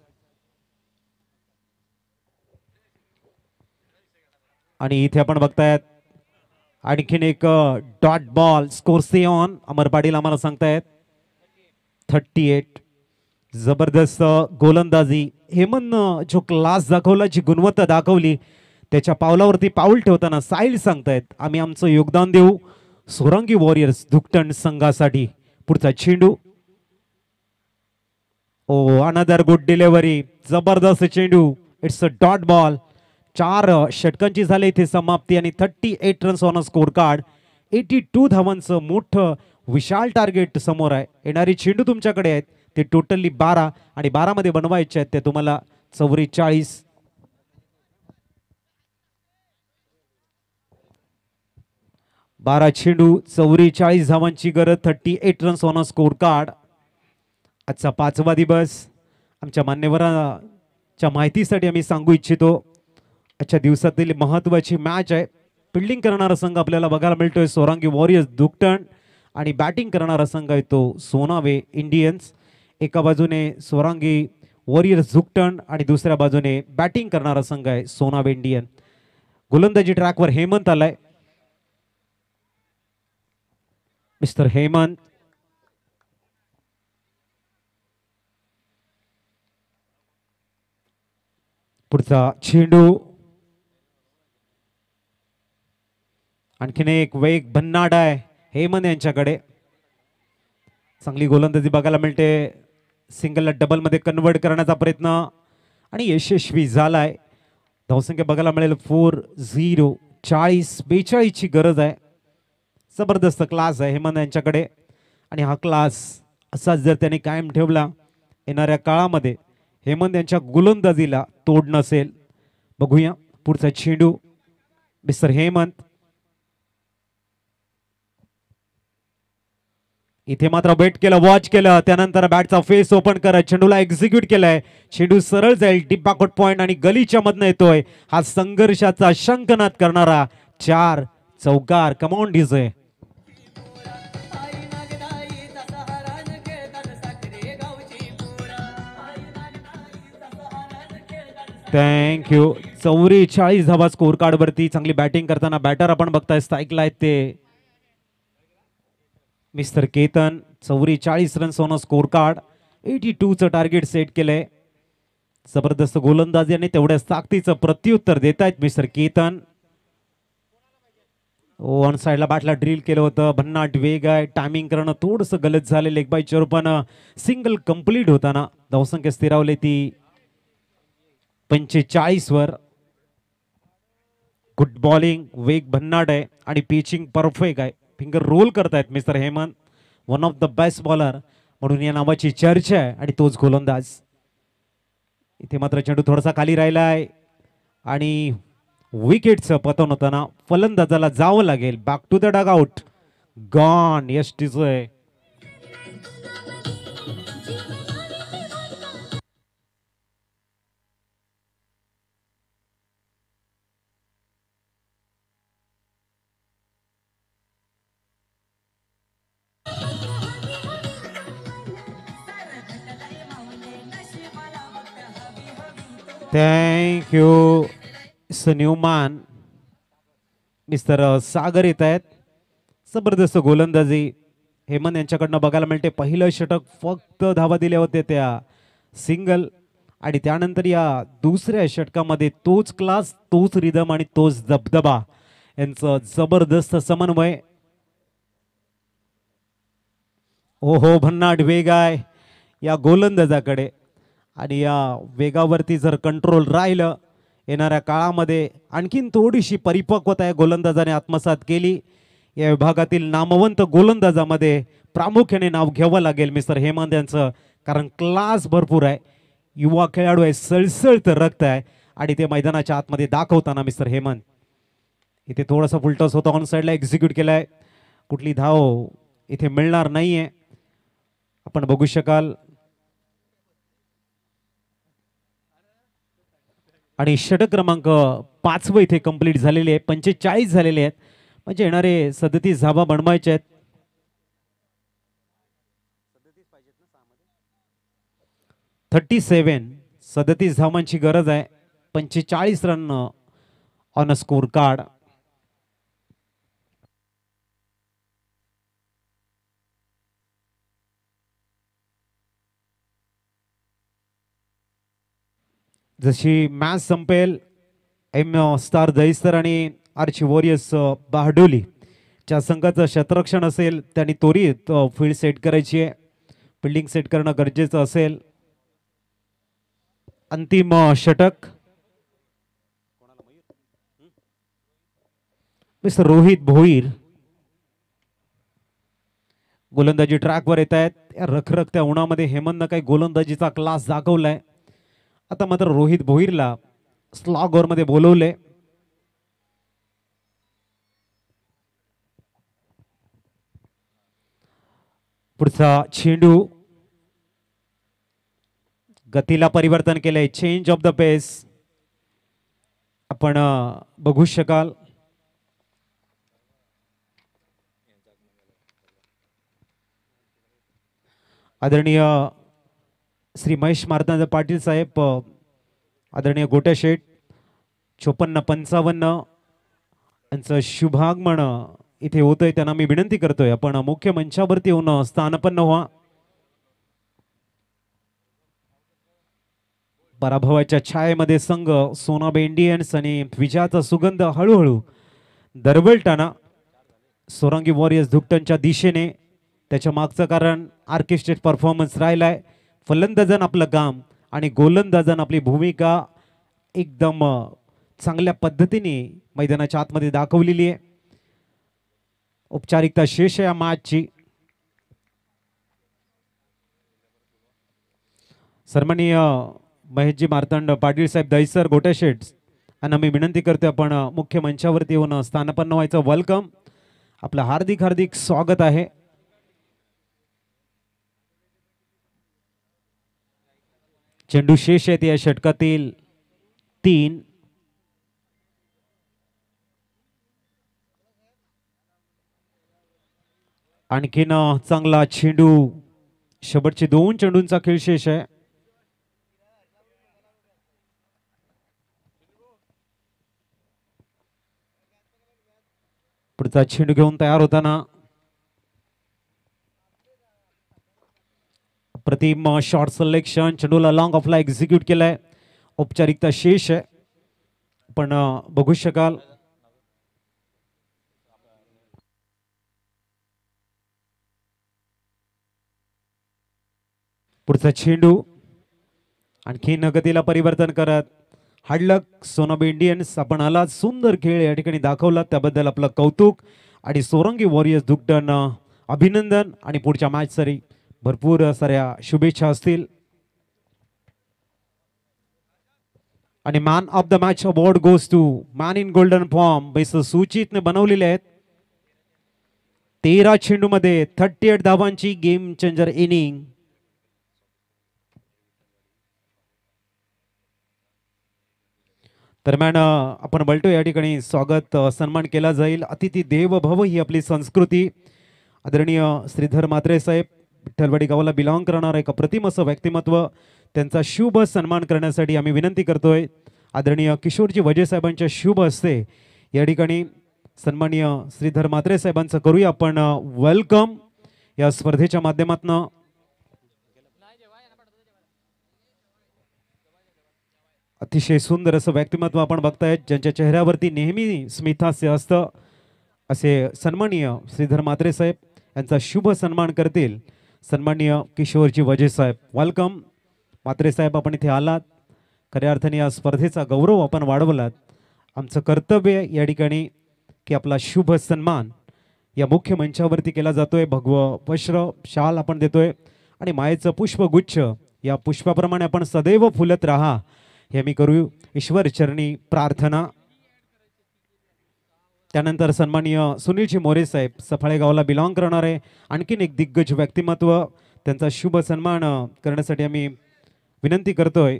आणि इथे आपण बघतायत आणखीन एक dot ball score say on Amar Patil आम्हाला सांगतायत 38. जबरदस्त गोलंदाजी. हेमंत जो क्लास दाखवला, जी गुणवत्ता दाखवली, त्याच्या पावलावरती पाऊल ठेवताना साहिल सांगतायत आम्ही आमचं योगदान देऊ सोरंगी वॉरियर्स धुकटण संघासाठी. पुढचा चेंडू. ओ अनदर गुड डिलिव्हरी. जबरदस्त चेंडू. It's a dot ball. 4 षटकांची झाली इथे समाप्ती आणि 38 runs on a score card. 82 धावांचं मोठं विशाल टार्गेट समोर आहे. येणारी चेंडू तुमच्याकडे आहेत ते टोटली 12 आणि 12 मध्ये बनवायचे आहेत ते तुम्हाला 44. 12 चेंडू 44 धावांची गरज. 38 runs on a score card. आजचा 5वा दिवस. आमच्या मान्यवरांच्या माहितीसाठी आम्ही सांगू इच्छितो आजच्या दिवसातील महत्त्वाची मॅच आहे. फिल्डिंग करणारा संघ आपल्याला बघायला मिळतोय सोरंगी वॉरियर्स धुकटण आणि बॅटिंग करणारा संघ आहे तो सोनावे इंडियन्स. एका बाजूने सोरंगी वॉरियर्स धुकटण आणि दुसऱ्या बाजूने बॅटिंग करणारा संघ आहे सोनावे इंडियन. गोलंदाजी ट्रॅकवर हेमंत आलाय. मिस्टर हेमंत. पुढचा चेंडू. आणखीन एक वेग भन्नाट आहे हेमंत यांच्याकडे. चांगली गोलंदाजी बघायला मिळते. सिंगलला डबल मध्ये कन्वर्ट करण्याचा प्रयत्न आणि यशस्वी झालाय. धावसंख्या बघायला मिळेल 4-0. 40-42 ची गरज आहे. जबरदस्त क्लास आहे हेमंत यांच्याकडे आणि हा क्लास असाच जर त्याने कायम ठेवला येणाऱ्या काळामध्ये हेमंत यांच्या गोलंदाजीला तोड नसेल. बघूया पुढचा चेंडू. मिस्टर हेमंत. इथे मात्र वेट केलं, वॉच केलं, त्यानंतर बॅटचा फेस ओपन करत चेंडूला एक्झिक्यूट केलाय. चेंडू सरळ जाईल डीप बॅकवर्ड पॉइंट आणि गलीच्या मधनं येतोय. हा संघर्षाचा शंखनाद करणारा 4 चौकार. Come on DJ. Thank you. 44 धावा स्कोर कार्ड वरती. चांगली बॅटिंग करताना बॅटर आपण बघताय स्ट्राईकला आहेत ते mister Ketan. 44 runs on score card. 82 चं टार्गेट सेट केलंय. जबरदस्त गोलंदाजी आणि तेवढ्याच ताकदीचं प्रत्युत्तर देत आहेत मिस्टर केतन. ऑन साइडला बॅटला ड्रिल केलं होतं. भन्नाट वेग आहे. टायमिंग करणं थोडंसं गलत झाले. लेग बाय चोरपण सिंगल कंप्लीट होताना धावसंख्या स्थिरावली ती 45 वर. Good bowling. वेग भन्नाट आहे आणि पिचिंग परफेक्ट आहे. फिंगर रोल करतायत mister Hemant. One of the best bowler म्हणून या नावाची चर्चा आहे आणि तोच गोलंदाज. इथे मात्र चेंडू थोडासा खाली राहिलाय आणि विकेटचं पतन होताना फलंदाजाला जावं लागेल. Back to the dugout. Gone. Yash टिजोय. Thank you Newman. Mister Sagar येत आहेत. जबरदस्त गोलंदाजी हेमंत यांच्याकडनं बघायला मिळते. पहिलं षटक फक्त धावा दिल्या होत्या त्या सिंगल आणि त्यानंतर या दुसऱ्या षटकामध्ये तोच क्लास, तोच रिदम आणि तोच दबदबा यांचं जबरदस्त समन्वय. ओहो, भन्नाट वेग आहे या गोलंदाजाकडे आणि या वेगावरती जर कंट्रोल राहिलं येणाऱ्या काळामध्ये आणखीन थोडीशी परिपक्वता या गोलंदाजाने आत्मसात केली. या विभागातील नामवंत गोलंदाजामध्ये प्रामुख्याने नाव घ्यावं लागेल मिस्टर हेमंत यांचं, कारण क्लास भरपूर आहे. युवा खेळाडू आहे, सळसळतं रक्त आहे आणि ते मैदानाच्या आतमध्ये दाखवताना मिस्टर हेमंत. इथे थोडासा फुलटॉस होता, ऑन साइडला एक्झिक्यूट केलाय. कुठली धाव इथे मिळणार नाहीये. आपण बघू शकाल आणि षटक क्रमांक 5 इथे कंप्लीट झालेले आहे. 45 झालेले आहेत, म्हणजे येणारे 37 धावा बनवायचे आहेत. 37 धावांची गरज आहे. 45 run on a score card. जशी मॅच संपेल, एम स्टार दहिसर आणि आर्ची वॉरियर्स बारडोली च्या संघाचं क्षेत्ररक्षण असेल, त्यांनी त्वरित फील्ड सेट करायची आहे. फिल्डिंग सेट करणं गरजेचं असेल. अंतिम षटक मिस्टर रोहित भोईर गोलंदाजी ट्रॅकवर येत आहेत. रखरखत्या उन्हामध्ये हेमंतनं काही गोलंदाजीचा क्लास दाखवलाय. आता मात्र रोहित भोईरला स्लॉग ओव्हर मध्ये बोलवले. पुढचा चेंडू गतीला परिवर्तन केलंय. चेंज ऑफ द पेस आपण बघू शकाल. आदरणीय श्री महेश मार्तंड पाटील साहेब, आदरणीय गोट्या शेठ 54-55 यांचं शुभागमन इथे होतंय. त्यांना मी विनंती करतोय आपण मुख्य मंचावरती येऊन स्थानपन्न व्हा. पराभवाच्या छायेमध्ये संघ सोनाबे इंडियन्स आणि विजयाचा सुगंध हळूहळू दरवळताना सोरंगी वॉरियर्स धुकटनच्या दिशेने. त्याच्या मागचं कारण आर्केस्ट्रेट परफॉर्मन्स राहिलाय. फलंदाजान आपलं काम आणि गोलंदाजान आपली भूमिका एकदम चांगल्या पद्धतीने मैदानाच्या आतमध्ये दाखवलेली आहे. औपचारिकता शेष या मॅचची. सन्माननीय महेशजी मार्तंड पाटील साहेब दहिसर गोट्या शेट्स यांना मी विनंती करते आपण मुख्य मंचावरती येऊन स्थानपन्न व्हायचं. वेलकम, आपलं हार्दिक हार्दिक स्वागत आहे. चेंडू शेष आहेत या षटकातील 3. आणखीन चांगला चेंडू. शेवटचे 2 चेंडूंचा खेळ शेष आहे. पुढचा चेंडू घेऊन तयार होताना प्रतिम शॉर्ट सिलेक्शन. चेंडूला लॉंग ऑफला एक्झिक्यूट केलाय. औपचारिकता शेष आहे, पण बघू शकाल. पुढचा चेंडू आणखी गतीला परिवर्तन करत हाडलक सोनाबे इंडियन्स. आपण आला सुंदर खेळ या ठिकाणी दाखवला, त्याबद्दल आपलं कौतुक. आणि सोरंगी वॉरियर्स धुकटन अभिनंदन. आणि पुढच्या मॅच साठी भरपूर साऱ्या शुभेच्छा असतील. आणि man of the match award goes to man in golden form सूचितने बनवलेले आहेत. 13 चेंडू मध्ये 38 धावांची गेम चेंजर इनिंग. दरम्यान आपण बोलतो या ठिकाणी स्वागत सन्मान केला जाईल. अतिथी देव भव ही आपली संस्कृती. आदरणीय श्रीधर म्हात्रे साहेब विठ्ठलवाडी गावाला बिलॉंग करणारा एक अप्रतिम असं व्यक्तिमत्व, त्यांचा शुभ सन्मान करण्यासाठी आम्ही विनंती करतोय. आदरणीय किशोरजी वजे साहेबांच्या शुभ हस्ते या ठिकाणी सन्माननीय श्रीधर म्हात्रे साहेबांचं करूया आपण वेलकम या स्पर्धेच्या माध्यमातून. अतिशय सुंदर असं व्यक्तिमत्व आपण बघतायत, ज्यांच्या चेहऱ्यावरती नेहमी स्मितहास्य असतं. असे सन्माननीय श्रीधर म्हात्रे साहेब यांचा शुभ सन्मान करतील सन्माननीय किशोरजी वजे साहेब. वेलकम म्हात्रे साहेब, आपण इथे आलात. खऱ्या अर्थाने या स्पर्धेचा गौरव आपण वाढवलात. आमचं कर्तव्य या ठिकाणी की आपला शुभ सन्मान या मुख्य मंचावरती केला जातोय. भगवं वस्त्र शाल आपण देतोय आणि मायेचं पुष्पगुच्छ या पुष्पाप्रमाणे आपण सदैव फुलत राहा हे मी करू ईश्वर चरणी प्रार्थना. त्यानंतर सन्माननीय सुनीलजी मोरे साहेब सफाळे गावाला बिलॉंग करणारे आणखीन एक दिग्गज व्यक्तिमत्व, त्यांचा शुभ सन्मान करण्यासाठी आम्ही विनंती करतोय.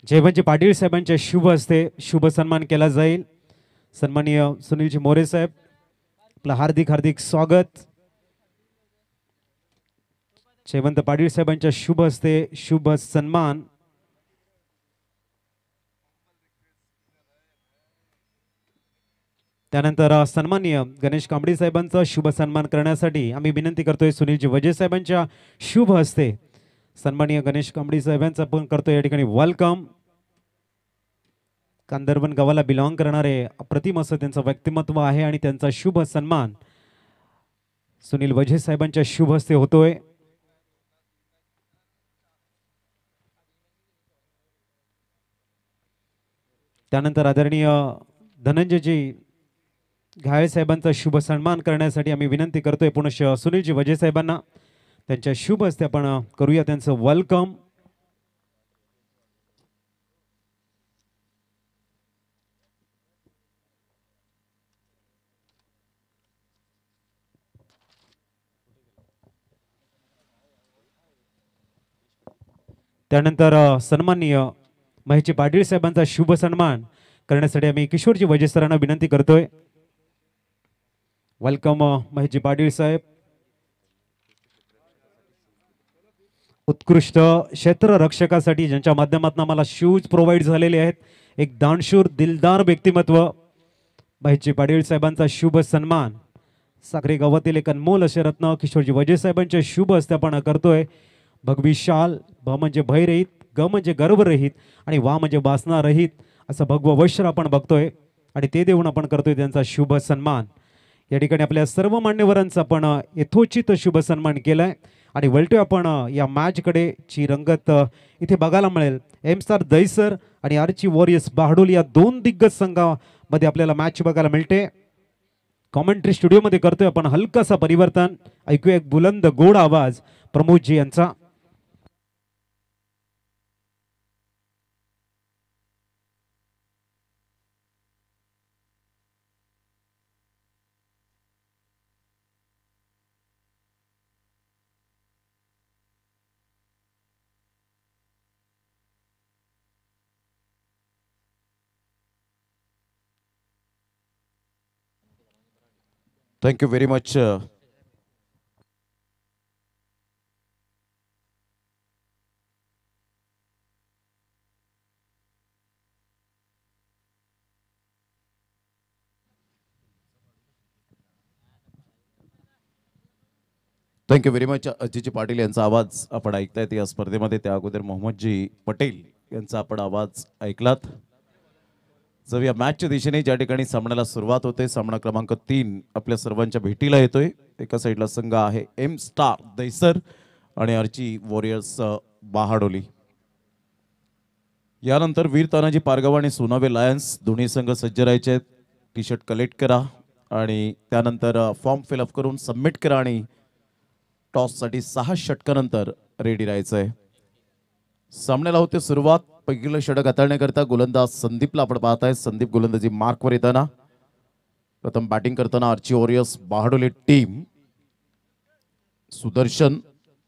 जयवंतजी पाटील साहेबांच्या शुभ हस्ते शुभ सन्मान केला जाईल. सन्माननीय सुनीलजी मोरे साहेब, आपलं हार्दिक हार्दिक स्वागत. जयवंत पाटील साहेबांच्या शुभ हस्ते शुभ सन्मान. त्यानंतर सन्माननीय गणेश कांबडी साहेबांचा शुभ सन्मान करण्यासाठी आम्ही विनंती करतोय सुनीलजी वजे साहेबांच्या शुभ हस्ते सन्माननीय गणेश कांबडी साहेबांचा पण करतोय या ठिकाणी वेलकम. कांदरबन गावाला बिलॉंग करणारे अप्रतिम असं त्यांचं व्यक्तिमत्व आहे आणि त्यांचा शुभ सन्मान सुनील वजे साहेबांच्या शुभ हस्ते होतोय. त्यानंतर आदरणीय धनंजयजी घाळे साहेबांचा शुभ सन्मान करण्यासाठी आम्ही विनंती करतोय पुनश्च सुनीलजी वजे साहेबांना त्यांच्या शुभ हस्ते आपण करूया त्यांचं वेलकम. त्यानंतर सन्माननीय महेशजी पाटील साहेबांचा शुभ सन्मान करण्यासाठी आम्ही किशोरजी वजे सरांना विनंती करतोय. वेलकम महेशजी पाटील साहेब. उत्कृष्ट क्षेत्र रक्षकासाठी ज्यांच्या माध्यमातून आम्हाला शूज प्रोव्हाइड झालेले आहेत, एक दानशूर दिलदार व्यक्तिमत्व महेशजी पाटील साहेबांचा शुभ सन्मान. साखरे गावातील एक अनमोल असे रत्न किशोरजी वजे साहेबांच्या शुभ हस्ते आपण करतोय. भगवी शाल, भ म्हणजे भयरहित, ग म्हणजे गर्वरहित आणि वा म्हणजे वासना रहित असं भगव वस्त्र आपण बघतोय आणि ते देऊन आपण करतोय त्यांचा शुभ सन्मान. या ठिकाणी आपल्या सर्व मान्यवरांचा आपण यथोचित शुभ सन्मान केलाय आणि वळतोय आपण या मॅचकडे ची रंगत इथे बघायला मिळेल. एम स्टार दहिसर आणि आर्ची वॉरियर्स बहाडोली या दोन दिग्गज संघामध्ये आपल्याला मॅच बघायला मिळते. कॉमेंट्री स्टुडिओमध्ये करतोय आपण हलकासा परिवर्तन. ऐकूया एक बुलंद गोड आवाज प्रमोदजी यांचा. Thank you very much. Thank you very much. Ajitji Patil यांचा आवाज आपण ऐकतायत या स्पर्धेमध्ये. त्या अगोदर मोहम्मदजी पटेल यांचा आपण आवाज ऐकलात. जर या मॅचच्या दिशेने ज्या ठिकाणी सामन्याला सुरुवात होते, सामना क्रमांक 3 आपल्या सर्वांच्या भेटीला येतोय. एका साईडला संघ आहे एम स्टार दहिसर आणि आर्ची वॉरियर्स बहाडोली. यानंतर वीर तानाजी पारगाव आणि सोनावे लायन्स दोन्ही संघ सज्ज राहायचे आहेत. टी शर्ट कलेक्ट करा आणि त्यानंतर फॉर्म फिलअप करून सबमिट करा आणि टॉससाठी 6 षटकानंतर रेडी राहायचं आहे. सामन्याला होते सुरुवात. पहिलं षटक हाताळण्याकरता गोलंदाज संदीपला आपण पाहताय. संदीप गोलंदाजी मार्कवर येताना प्रथम बॅटिंग करताना आर्ची वॉरियर्स बहाडोली टीम सुदर्शन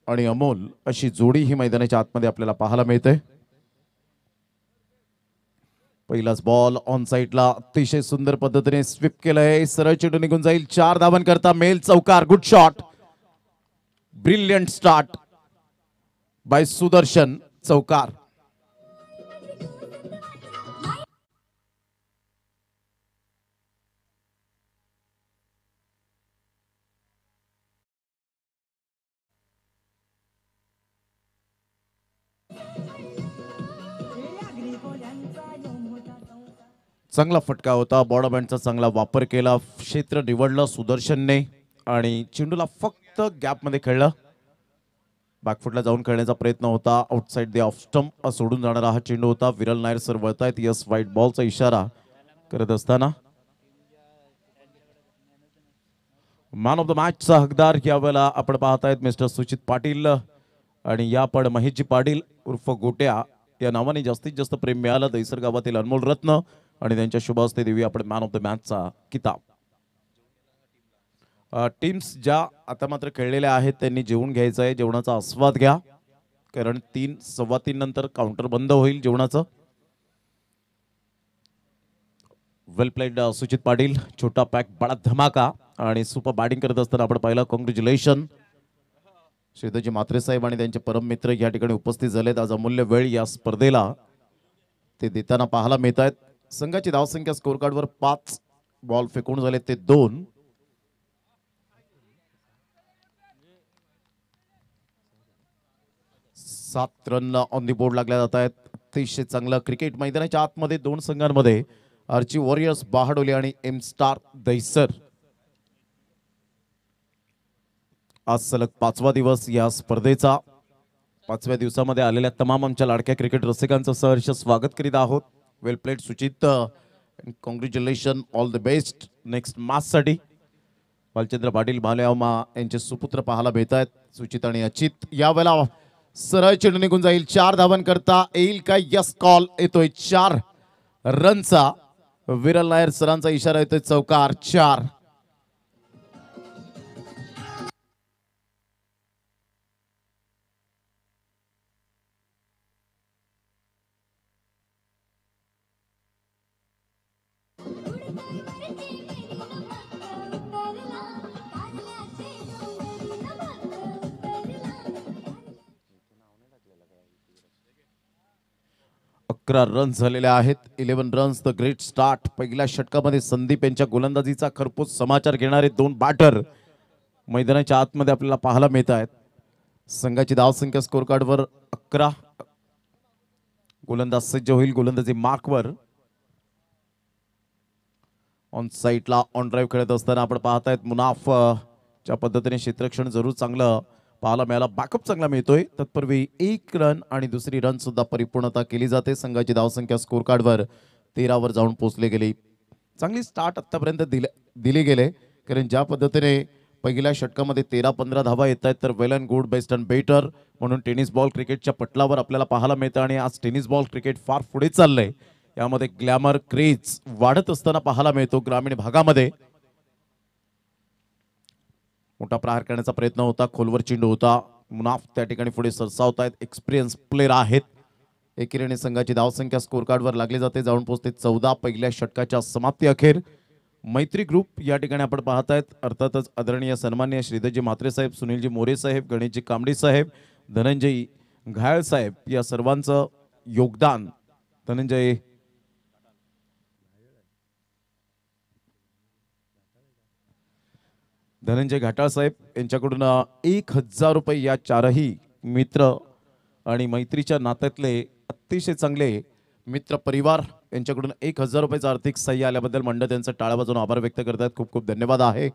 आणि अमोल अशी जोडी ही मैदानाच्या आतमध्ये आपल्याला पाहायला मिळते. पहिलाच बॉल ऑन साइडला अतिशय सुंदर पद्धतीने स्वीप केलंय. सरळ चेंडू निघून जाईल. 4 धावां करता मेल चौकार. Good shot. Brilliant start by Sudarshan. चौकार. चांगला फटका होता. बॉडबँडचा चांगला वापर केला. क्षेत्र निवडलं सुदर्शनने आणि चेंडूला फक्त गॅपमध्ये खेळलं. बॅकफुटला जाऊन खेळण्याचा प्रयत्न होता. आउटसाइड द ऑफ स्टंप सोडून जाणारा हा चेंडू होता. विरल नायर सर वळतायत. यस व्हाईट बॉलचा इशारा करत असताना मॅन ऑफ द मॅचचा हकदार यावेळेला आपण पाहतायत मिस्टर सुचित पाटील आणि या पण महेशजी पाटील उर्फ गोट्या या नावाने जास्तीत जास्त प्रेम मिळालं. दहिसर गावातील अनमोल रत्न आणि त्यांच्या शुभ हस्ते देवी आपण मॅन ऑफ द मॅचचा किताब. टीम्स ज्या आता मात्र खेळलेल्या आहेत त्यांनी जेवून घ्यायचं आहे. जेवणाचा आस्वाद घ्या कारण 3 सव्वा 3 नंतर काउंटर बंद होईल जेवणाचं. वेल प्लेड सुचित पाटील. छोटा पॅक बडा धमाका आणि सुपर बॅटिंग करत असताना आपण पाहिलं. कॉंग्रॅच्युलेशन श्रीधरजी म्हात्रे साहेब आणि त्यांचे परम मित्र या ठिकाणी उपस्थित झालेत. आज अमूल्य वेळ या स्पर्धेला ते देताना पाहायला मिळत आहेत. संघाची धावसंख्या स्कोर कार्डवर 5 बॉल फेकून झाले ते 2. सात रन ऑन दी बोर्ड लागल्या जात आहेत. अतिशय चांगलं क्रिकेट मैदानाच्या आतमध्ये 2 संघांमध्ये आर्ची वॉरियर्स बहाडोली आणि एम स्टार दहिसर. आज सलग 5वा दिवस या स्पर्धेचा. 5व्या दिवसामध्ये आलेल्या तमाम आमच्या लाडक्या क्रिकेट रसिकांचं सहर्ष स्वागत करीत आहोत. Well played Suchit. Congratulation, all the best next मॅचसाठी. बालचंद्र पाटील भालेमा यांचे सुपुत्र पाहायला मिळत आहेत. सुचित आणि अचित. यावेळेला सरळ चेंडू निघून जाईल. 4 धावन करता येईल का? यस, कॉल येतोय 4 रनचा. विरल नायर सरांचा इशारा येतोय. चौकार 4. रन झालेले आहेत. 11 रन्स, द ग्रेट स्टार्ट. पहिल्या षटकामध्ये संदीप यांच्या गोलंदाजीचा खरपूस समाचार घेणारे 2 बॅटर मैदानाच्या आतमध्ये आपल्याला पाहायला मिळत आहेत. संघाची धावसंख्या स्कोर कार्डवर 11. गोलंदाज सज्ज होईल गोलंदाजी मार्कवर. ऑन साईडला ऑन ड्राईव्ह खेळत असताना आपण पाहतायत मुनाफ च्या पद्धतीने क्षेत्ररक्षण जरूर चांगलं पाहायला मिळाला. बॅकअप चांगला मिळतोय. तत्पूर्वी 1 रन आणि दुसरी रन सुद्धा परिपूर्णता केली जाते. संघाची धावसंख्या स्कोर कार्डवर 13 वर जाऊन पोहोचले गेली. चांगली स्टार्ट आतापर्यंत दिली गेले, कारण ज्या पद्धतीने पहिल्या षटकामध्ये 13-15 धावा येत आहेत तर well and good, best and better म्हणून टेनिस बॉल क्रिकेटच्या पटलावर आपल्याला पाहायला मिळतं. आणि आज टेनिस बॉल क्रिकेट फार पुढे चाललंय. यामध्ये ग्लॅमर, क्रेज वाढत असताना पाहायला मिळतो. ग्रामीण भागामध्ये मोठा प्रहार करण्याचा प्रयत्न होता. खोलवर चेंडू होता. मुनाफ त्या ठिकाणी पुढे सरसावत. एक्सपिरियन्स प्लेयर आहेत. एकेरीने संघाची धावसंख्या स्कोर कार्डवर लागली जाते. जाऊन पोहोचते 14 पहिल्या षटकाच्या समाप्ती अखेर. मैत्री ग्रुप या ठिकाणी आपण पाहतायत. अर्थातच आदरणीय सन्माननीय श्रीधरजी म्हात्रे साहेब, सुनीलजी मोरे साहेब, गणेशजी कांबडी साहेब, धनंजय घायल साहेब या सर्वांचं योगदान. धनंजय घाटाळ साहेब यांच्याकडून 1000 रुपये या 4ही मित्र आणि मैत्रीच्या नात्यातले अतिशय चांगले मित्र परिवार यांच्याकडून 1000 रुपयाचा आर्थिक सहाय्य आल्याबद्दल मंडळ त्यांचं टाळ्या वाजवून आभार व्यक्त करतात. खूप खूप धन्यवाद आहे.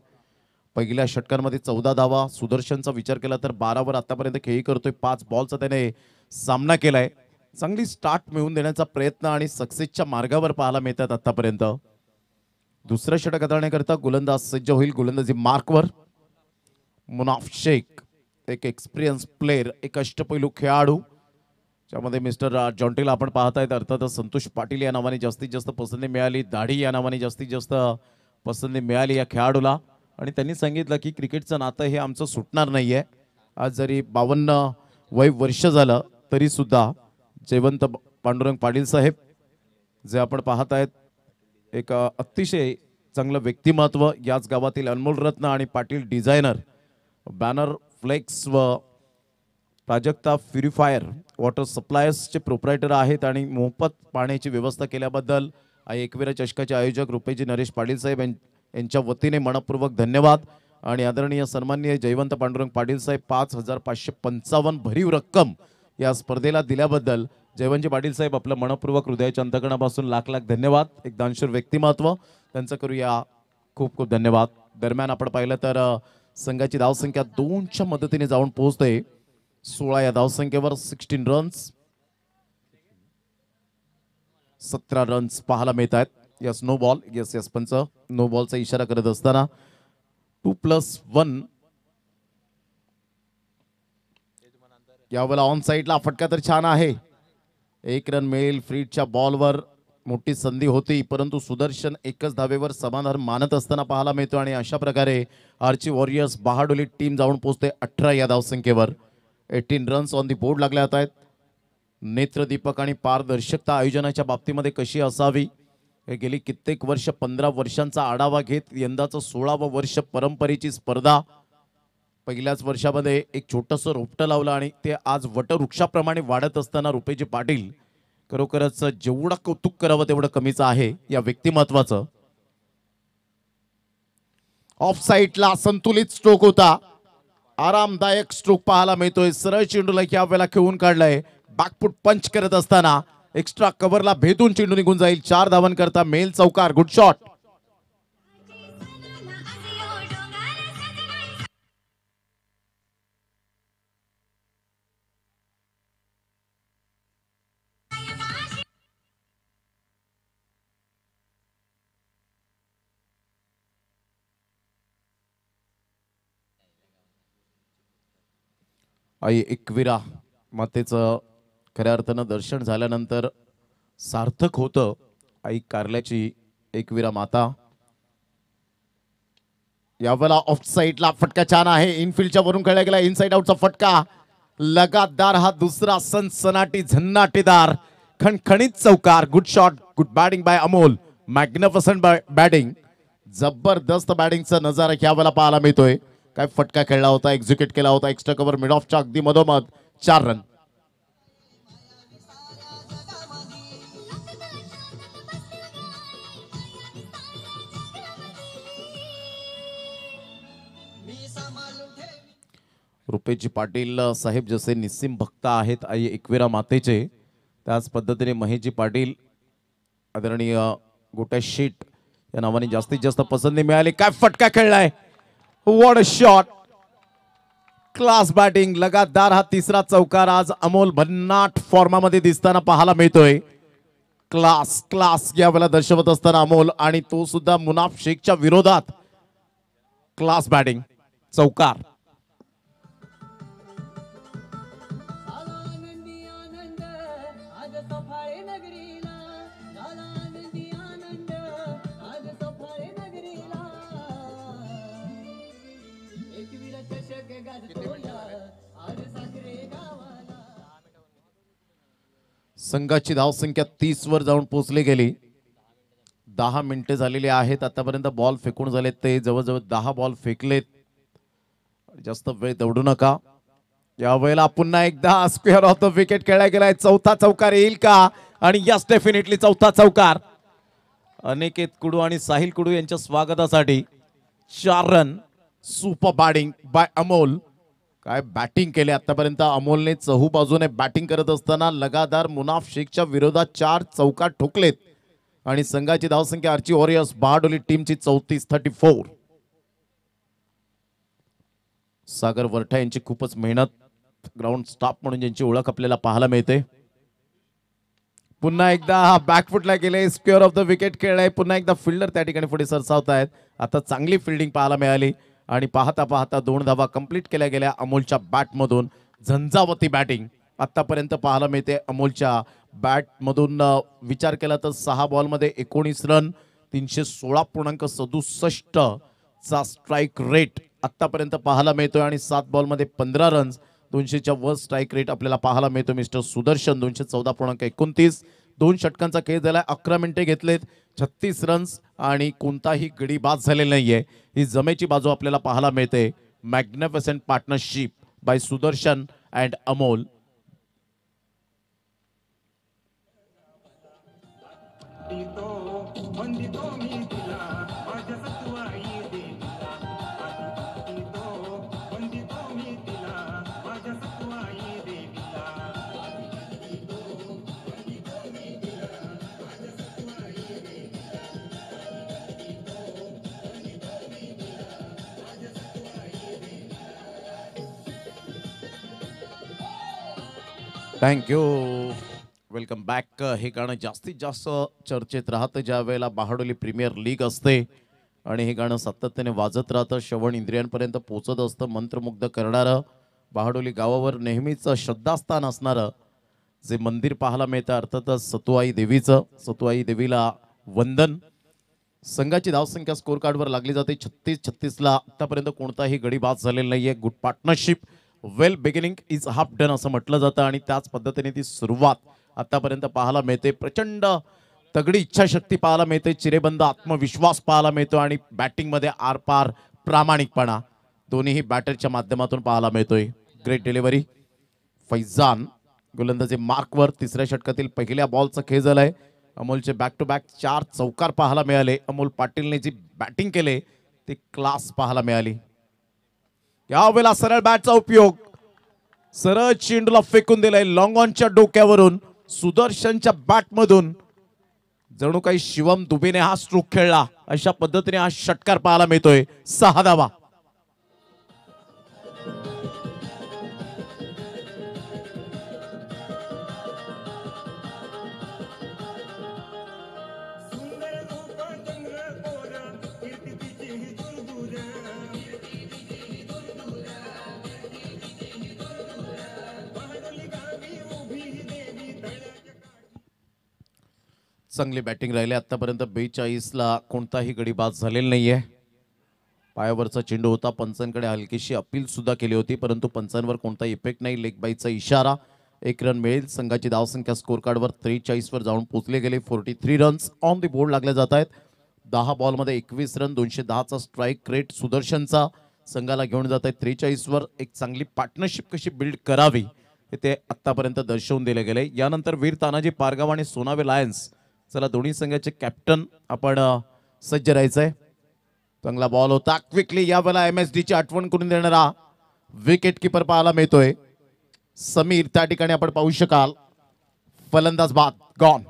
पहिल्या षटकांमध्ये 14 धावा. सुदर्शनचा विचार केला तर 12 वर आतापर्यंत खेळी करतोय. 5 बॉलचा त्याने सामना केलाय. चांगली स्टार्ट मिळवून देण्याचा प्रयत्न आणि सक्सेसच्या मार्गावर पाहायला मिळतात आतापर्यंत. दुसरं षटक हाताळण्याकरता गोलंदाज सज्ज होईल गोलंदाजी मार्कवर. मुनाफ शेख एक एक्सपिरियन्स प्लेयर, एक अष्टपैलू खेळाडू, ज्यामध्ये मिस्टर जॉन्टेला आपण पाहतायत. अर्थातच संतोष पाटील या नावाने जास्तीत जास्त पसंती मिळाली. दाढी या नावाने जास्तीत जास्त पसंती मिळाली या खेळाडूला. आणि त्यांनी सांगितलं की क्रिकेटचं नातं हे आमचं सुटणार नाहीये. आज जरी 52 वय वर्ष झालं तरी सुद्धा जयवंत पांडुरंग पाटील साहेब जे आपण पाहतायत, एक अतिशय चांगलं व्यक्तिमत्व, याच गावातील अनमोल रत्न आणि पाटील डिझायनर, बॅनर, फ्लेक्स व प्राजक्ता प्युरिफायर वॉटर सप्लायर्सचे प्रोप्रायटर आहेत. आणि मोफत पाण्याची व्यवस्था केल्याबद्दल एकविरा चषकाचे आयोजक रुपेजी नरेश पाटील साहेब यांच्या वतीने मनपूर्वक धन्यवाद. आणि आदरणीय सन्माननीय जयवंत पांडुरंग पाटील साहेब 5555 भरीव रक्कम या स्पर्धेला दिल्याबद्दल जयवंतजी पाटील साहेब आपलं मनपूर्वक हृदयाच्या अंतकरणापासून लाख लाख धन्यवाद. एक दानशूर व्यक्तिमत्व त्यांचं करूया खूप खूप धन्यवाद. दरम्यान आपण पाहिलं तर संघाची धावसंख्या 2च्या मदतीने जाऊन पोहोचते 16 या धावसंख्येवर. 16 रन्स, 17 रन्स पाहायला मिळत आहेत. Yes no ball, yes yes पंच नो बॉलचा इशारा करत असताना 2+1 यावेळेला ऑन साईडला फटका तर छान आहे. 1 रन मिळेल. फ्रीडच्या बॉलवर मोठी संधी होती, परंतु सुदर्शन एकच धावेवर समाधान मानत असताना पाहायला मिळतो. आणि अशा प्रकारे आर्ची वॉरियर्स बहाडोली टीम जाऊन पोहोचते 18 या धावसंख्येवर. 18 रन्स ऑन दी बोर्ड लागले जात आहेत. नेत्रदीपक आणि पारदर्शकता आयोजनाच्या बाबतीमध्ये कशी असावी हे गेली कित्येक वर्ष 15 वर्षांचा आढावा घेत यंदाचं 16वं वर्ष परंपरेची स्पर्धा. पहिल्याच वर्षामध्ये एक छोटंसं रोपटं लावलं आणि ते आज वटवृक्षाप्रमाणे वाढत असताना रुपेजी पाटील खरोखरच जेवढं कौतुक करावं तेवढं कमीच आहे या व्यक्तिमत्वाचं. ऑफ साईडला संतुलित स्ट्रोक होता, आरामदायक स्ट्रोक पाहायला मिळतोय. सरळ चेंडूला या वेळेला खेळून काढलाय. बॅकफुट पंच करत असताना एक्स्ट्रा कव्हरला भेदून चेंडू निघून जाईल. 4 धावन करता मेल चौकार. Good shot. आई एकविरा मातेचं खऱ्या अर्थानं दर्शन झाल्यानंतर सार्थक होतं. आई कारल्याची एकविरा माता. यावेळेला ऑफ साईडला फटका छान आहे. इनफिल्डच्या वरून खेळला गेला. इनसाइड आउटचा फटका. लगातार हा दुसरा सनसनाटी झन्नाटीदार खणखणीत चौकार. Good shot. Good batting by Amol. Magnificent batting. जबरदस्त बॅटिंगचा नजारा यावेळेला पाहायला मिळतोय. काय फटका खेळला होता, एक्झिक्यूट केला होता. एक्स्ट्रा कव्हर मिड ऑफच्या अगदी मधोमध. 4 रन. रुपेजी पाटील साहेब जसे निस्सिम भक्त आहेत आई एकविरा मातेचे, त्याच पद्धतीने महेशजी पाटील आदरणीय गोट्या शेट या नावाने जास्तीत जास्त पसंती मिळाली. काय फटका खेळलाय. What a shot. Class batting. लगातार हा तिसरा चौकार आज अमोल भन्नाट फॉर्मामध्ये दिसताना पाहायला मिळतोय. क्लास क्लास यावेळेला दर्शवत असताना अमोल, आणि तो सुद्धा मुनाफ शेखच्या विरोधात. Class batting. चौकार. संघाची धावसंख्या 30 वर जाऊन पोहोचली गेली. 10 मिनिटे झालेली आहेत. आतापर्यंत बॉल फेकून झालेत ते जवळजवळ 10 बॉल फेकलेत. जास्त वेळ दौडू नका. यावेळेला पुन्हा एकदा स्क्वेअर ऑफ द विकेट खेळला गेलाय. चौथा चौकार येईल का? आणि यस, डेफिनेटली चौथा चौकार. अनिकेत कुडू आणि साहिल कुडू यांच्या स्वागतासाठी 4 run. Super batting by Amol. काय बॅटिंग केले आतापर्यंत अमोलने. चहू बाजूने बॅटिंग करत असताना लगातार मुनाफ शेखच्या विरोधात 4 चौकार ठोकलेत. आणि संघाची धावसंख्या आर्ची वॉरियर्स बहाडोली टीमची 34. सागर वरठा यांची खूपच मेहनत, ग्राउंड स्टाफ म्हणून ज्यांची ओळख आपल्याला पाहायला मिळते. पुन्हा एकदा बॅकफुटला गेले. स्क्वेअर ऑफ द विकेट खेळलाय. पुन्हा एकदा फिल्डर त्या ठिकाणी पुढे सरसावत आहेत. आता चांगली फिल्डिंग पाहायला मिळाली आणि पाहता पाहता 2 धावा कंप्लीट केल्या गेल्या अमोलच्या बॅटमधून. झंझावती बॅटिंग आतापर्यंत पाहायला मिळते अमोलच्या बॅटमधून. विचार केला तर 6 बॉलमध्ये 19 रन, 316.67 चा स्ट्राईक रेट आतापर्यंत पाहायला मिळतोय. आणि 7 बॉलमध्ये 15 रन्स, 200च्या वर स्ट्राईक रेट आपल्याला पाहायला मिळतो. मिस्टर सुदर्शन 214.29. 2 षटकांचा खेळ झालाय. 11 मिनिटे घेतलेत. 36 रन्स आणि कोणताही गडी बाद झालेला नाहीये. ही जमेची बाजू आपल्याला पाहायला मिळते. Magnificent partnership by Sudarshan and Amol. Thank you. Welcome back. हे गाणं जास्तीत जास्त चर्चेत राहतं ज्या वेळेला बहाडोली प्रीमियर लीग असते आणि हे गाणं सातत्याने वाजत राहतं. श्रवण इंद्रियांपर्यंत पोहोचत असतं. मंत्रमुग्ध करणारं, बहाडोली गावावर नेहमीच श्रद्धास्थान असणारं जे मंदिर पाहायला मिळतं अर्थातच सतुआई देवीचं. सतुआई देवीला वंदन. संघाची धावसंख्या स्कोर कार्डवर लागली जाते 36-36ला. आतापर्यंत कोणताही गडी बाद झालेला नाहीये. Good partnership. Well beginning is half done असं म्हटलं जातं आणि त्याच पद्धतीने ती सुरुवात आतापर्यंत पाहायला मिळते. प्रचंड तगडी इच्छाशक्ती पाहायला मिळते, चिरेबंद आत्मविश्वास पाहायला मिळतो आणि बॅटिंग मध्ये आरपार प्रामाणिकपणा दोन्हीही बॅटरच्या माध्यमातून पाहायला मिळतोय. Great delivery. फैजान गोलंदाजी मार्कवर तिसऱ्या षटकातील पहिल्या बॉलचा खेळ झालाय. अमोलचे बॅक टू बॅक 4 चौकार पाहायला मिळाले. अमोल पाटीलने जी बॅटिंग केले ती क्लास पाहायला मिळाली. यावेळेला सरळ बॅटचा उपयोग, सरळ चेंडूला फेकून दिलाय लॉंग ऑनच्या डोक्यावरून. सुदर्शनच्या बॅटमधून जणू काही शिवम दुबेने हा स्ट्रोक खेळला अशा पद्धतीने हा षटकार पाहायला मिळतोय. 6 धावा. चांगली बॅटिंग राहिली आतापर्यंत. 42 ला कोणताही गडी बाद झालेला नाहीये. पायावरचा चेंडू होता, पंचांकडे हलकीशी अपील सुद्धा केली होती, परंतु पंचांवर कोणताही इफेक्ट नाही. लेग बाईचा इशारा. 1 रन मिळेल. संघाची धावसंख्या स्कोर कार्डवर 43 वर जाऊन पोहोचले गेले. 43 रन्स ऑन द बोर्ड लागले जात आहेत. 10 बॉलमध्ये 21 रन, 210चा स्ट्राईक रेट सुदर्शनचा संघाला घेऊन जात आहेत 43 वर. एक चांगली पार्टनरशिप कशी बिल्ड करावी ते आतापर्यंत दर्शवून दिले गेले. यानंतर वीर तानाजी पारगाव आणि सोनावे लायन्स, चला दोन्ही संघाचे कॅप्टन आपण सज्ज राहायचंय. चांगला बॉल होता. क्विकली यावेळेला MSD ची आठवण करून देणारा विकेट किपर पाहायला मिळतोय. समीर त्या ठिकाणी आपण पाहू शकाल. फलंदाज बाद, गॉन.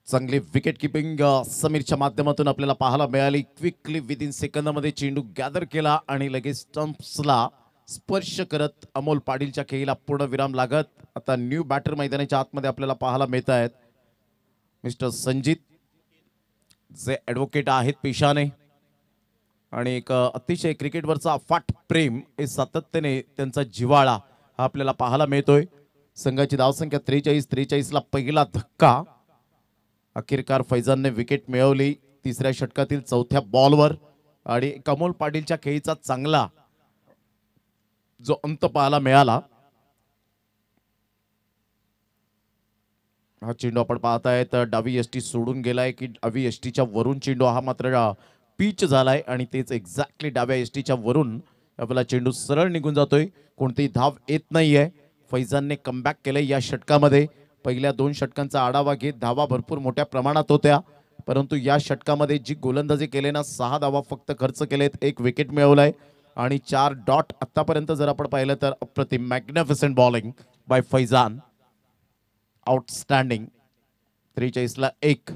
चांगली विकेट किपिंग समीरच्या माध्यमातून आपल्याला पाहायला मिळाली. क्विकली विदिन सेकंदामध्ये चेंडू गॅदर केला आणि लगेच स्टंप्सला स्पर्श करत अमोल पाटीलच्या खेळीला पूर्ण विराम लागत. आता न्यू बॅटर मैदानाच्या आतमध्ये आपल्याला पाहायला मिळत आहेत. मिस्टर संजीत जे ॲडव्होकेट आहेत पेशाने आणि एक अतिशय क्रिकेटवरचा अफाट प्रेम हे सातत्याने त्यांचा जिव्हाळा हा आपल्याला पाहायला मिळतोय. संघाची धावसंख्या 43 ला पहिला धक्का. अखेरकार फैजानने विकेट मिळवली तिसऱ्या षटकातील चौथ्या बॉलवर आणि अमोल पाटीलच्या खेळीचा चांगला जो अंत पाहायला मिळाला. हा चेंडू आपण पाहताय तर डावी यष्टी सोडून गेलाय की डावी यष्टीच्या वरून चेंडू हा मात्र पिच झालाय आणि तेच एक्झॅक्टली डाव्या यष्टीच्या वरून आपला चेंडू सरळ निघून जातोय. कोणतीही धाव येत नाहीये. फैजानने कमबॅक केलंय या षटकामध्ये. पहिल्या 2 षटकांचा आढावा घेत धावा भरपूर मोठ्या प्रमाणात होत्या, परंतु या षटकामध्ये जी गोलंदाजी केले ना 6 धावा फक्त खर्च केलेत, 1 विकेट मिळवलाय आणि 4 डॉट. आतापर्यंत जर आपण पाहिलं तर अप्रतिम magnificent bowling bye Faizan. Outstanding. 43 ला 1.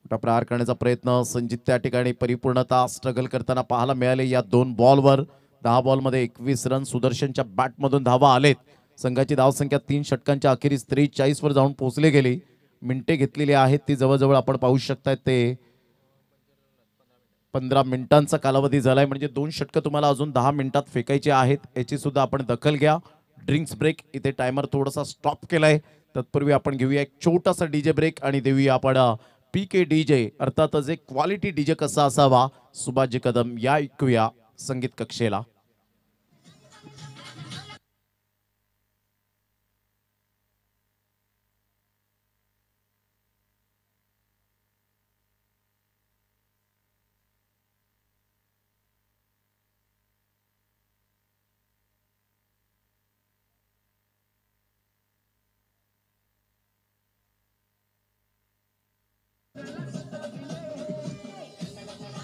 मोठा प्रहार करण्याचा प्रयत्न संजीत त्या ठिकाणी परिपूर्णता स्ट्रगल करताना पाहायला मिळाले. या 2 बॉलवर 10 बॉलमध्ये 21 रन सुदर्शनच्या बॅटमधून धावा आलेत. संघाची धावसंख्या 3 षटकांच्या अखेरीस 43 वर जाऊन पोहोचली गेली. मिनिटे घेतलेली आहेत ती जवळजवळ आपण पाहू शकताय ते 15 मिनिटांचा कालावधी झालाय. म्हणजे 2 षटकं तुम्हाला अजून 10 मिनिटात फेकायचे आहेत. याची सुद्धा आपण दखल घ्या. ड्रिंक्स ब्रेक इथे टायमर थोडासा स्टॉप केलाय. तत्पूर्वी आपण घेऊया एक छोटासा डीजे ब्रेक आणि देऊया आपण PK DJ अर्थातच एक क्वालिटी डीजे कसा असावा सुभाषजी कदम या ऐकूया संगीत कक्षेला.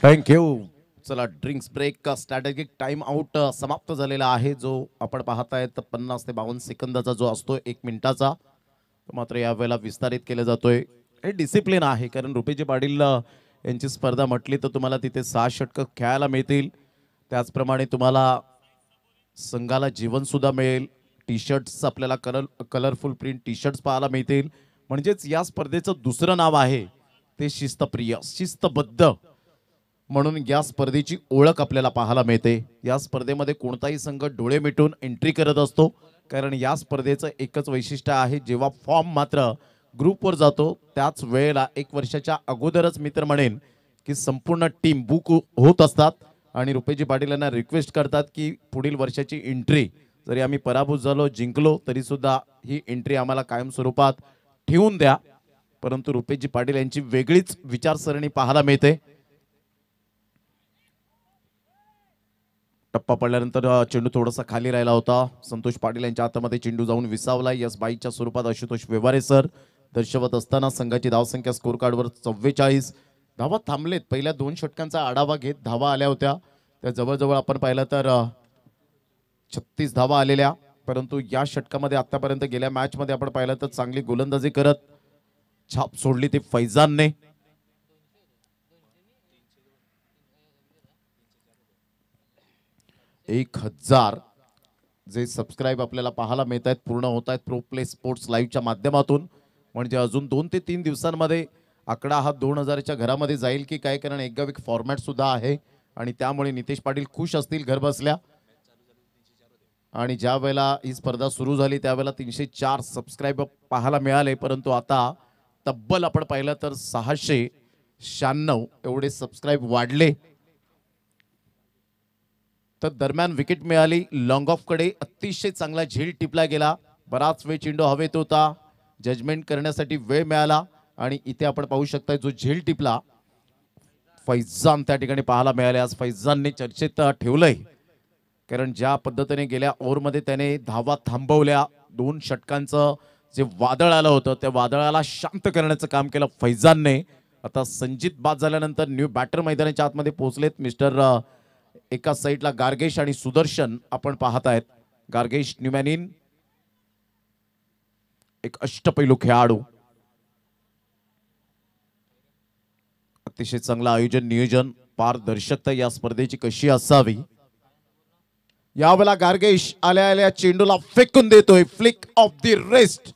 थँक्यू. चला drinks break strategic time out समाप्त झालेला आहे. जो आपण पाहताय 50 ते 52 सेकंदाचा जो असतो 1 मिनिटाचा, तो मात्र यावेळेला विस्तारित केला जातोय. हे डिसिप्लिन आहे कारण रुपेजी पाटील यांची स्पर्धा म्हटली तर तुम्हाला तिथे 6 षटकं खेळायला मिळतील. त्याचप्रमाणे तुम्हाला संघाला जीवन सुद्धा मिळेल. टी शर्ट्स आपल्याला कलरफुल प्रिंट टी शर्ट्स पाहायला मिळतील. म्हणजेच या स्पर्धेचं दुसरं नाव आहे ते शिस्तप्रिय, शिस्तबद्ध म्हणून या स्पर्धेची ओळख आपल्याला पाहायला मिळते. या स्पर्धेमध्ये कोणताही संघ डोळे मिटून एंट्री करत असतो, कारण या स्पर्धेचं एकच वैशिष्ट्य आहे, जेव्हा फॉर्म मात्र ग्रुपवर जातो त्याच वेळेला 1 वर्षाच्या अगोदरच मित्र म्हणेन की संपूर्ण टीम बुक होत असतात आणि रुपेजी पाटील यांना रिक्वेस्ट करतात की पुढील वर्षाची एंट्री जरी आम्ही पराभूत झालो जिंकलो तरी सुद्धा ही एंट्री आम्हाला कायम स्वरूपात ठेवून द्या. परंतु रुपेजी पाटील यांची वेगळीच विचारसरणी पाहायला मिळते. टप्पा पडल्यानंतर चेंडू थोडासा खाली राहिला होता. संतोष पाटील यांच्या हातामध्ये चेंडू जाऊन विसावला. यस बाईच्या स्वरूपात आशुतोष व्यवहारे सर दर्शवत असताना संघाची धावसंख्या स्कोर कार्डवर 44. धावा थांबलेत. पहिल्या 2 षटकांचा आढावा घेत धावा आल्या होत्या त्या जवळजवळ आपण पाहिलं तर 36 धावा आलेल्या. परंतु या षटकामध्ये आतापर्यंत गेल्या मॅच मध्ये आपण पाहिलं तर चांगली गोलंदाजी करत छाप सोडली ती फैजानने. एक 1000 जे सबस्क्राईब आपल्याला पाहायला मिळत आहेत पूर्ण होत आहेत प्रो प्ले स्पोर्ट्स लाईव्हच्या माध्यमातून. म्हणजे अजून 2 ते 3 दिवसांमध्ये आकडा हा 2000च्या घरामध्ये जाईल की काय, कारण एक गाविक फॉर्मॅट सुद्धा आहे आणि त्यामुळे नितेश पाटील खुश असतील घर बसल्या. आणि ज्या वेळेला ही स्पर्धा सुरू झाली त्यावेळेला 304 सबस्क्राईब पाहायला मिळाले. परंतु आता तब्बल आपण पाहिलं तर 696 एवढे सबस्क्राईब वाढले. तर दरम्यान विकेट मिळाली. लॉंग ऑफ कडे अतिशय चांगला झेल टिपला गेला. बराच वेळ चेंडू हवेत होता. जजमेंट करण्यासाठी वेळ मिळाला आणि इथे आपण पाहू शकता जो झेल टिपला फैजान त्या ठिकाणी पाहायला मिळाले. आज फैजानने चर्चेत ठेवलंय, कारण ज्या पद्धतीने गेल्या ओव्हरमध्ये त्याने धावा थांबवल्या. 2 षटकांचं जे वादळ आलं होतं त्या वादळाला शांत करण्याचं काम केलं फैजानने. आता संजित बाद झाल्यानंतर न्यू बॅटर मैदानाच्या आतमध्ये पोहोचलेत. मिस्टर एका साईडला गार्गेश आणि सुदर्शन आपण पाहत आहेत. गार्गेश न्यूमॅनिन एक अष्टपैलू खेळाडू. अतिशय चांगलं आयोजन नियोजन पारदर्शकता या स्पर्धेची कशी असावी. यावेळेला गार्गेश आल्या आल्या चेंडूला फेकून देतोय. फ्लिक ऑफ द रेस्ट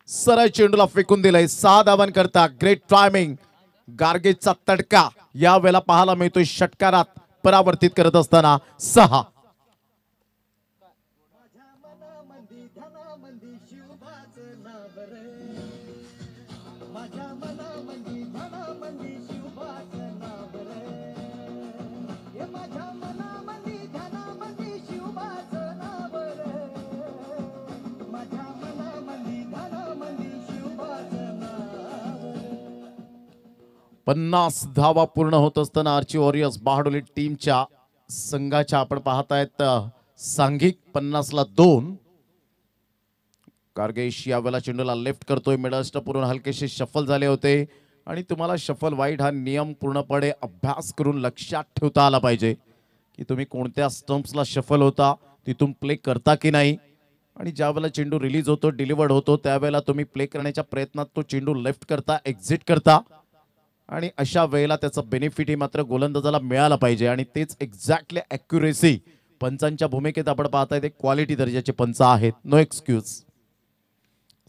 सरळ चेंडूला फेकून दिलाय. 6 धावांकरता ग्रेट टायमिंग. गार्गेशचा तडका यावेळेला पाहायला मिळतोय षटकारात परावर्तित करत असताना 6. पन्नास धावा पूर्ण होत असताना आर्ची वॉरियर्स बारडोली टीमच्या संघाच्या आपण पाहतायत सांघिक 50ला 2. गार्गेश यावेळेला चेंडूला लेफ्ट करतोय. मिडलस्टर पूर्ण हलकेसे शफल झाले होते आणि तुम्हाला शफल वाईड हा नियम पूर्णपणे अभ्यास करून लक्षात ठेवता आला पाहिजे की तुम्ही कोणत्या स्टंप्सला शफल होता, तिथून प्ले करता की नाही. आणि ज्यावेळेला चेंडू रिलीज होतो डिलिव्हर्ड होतो त्यावेळेला तुम्ही प्ले करण्याच्या प्रयत्नात तो चेंडू लेफ्ट करता एक्झिट करता आणि अशा वेळेला त्याचा बेनिफिट ही मात्र गोलंदाजाला मिळाला पाहिजे. आणि तेच एक्झॅक्टली ॲक्युरेसी पंचांच्या भूमिकेत आपण पाहताय. ते क्वालिटी दर्जाचे पंच आहेत. No excuse.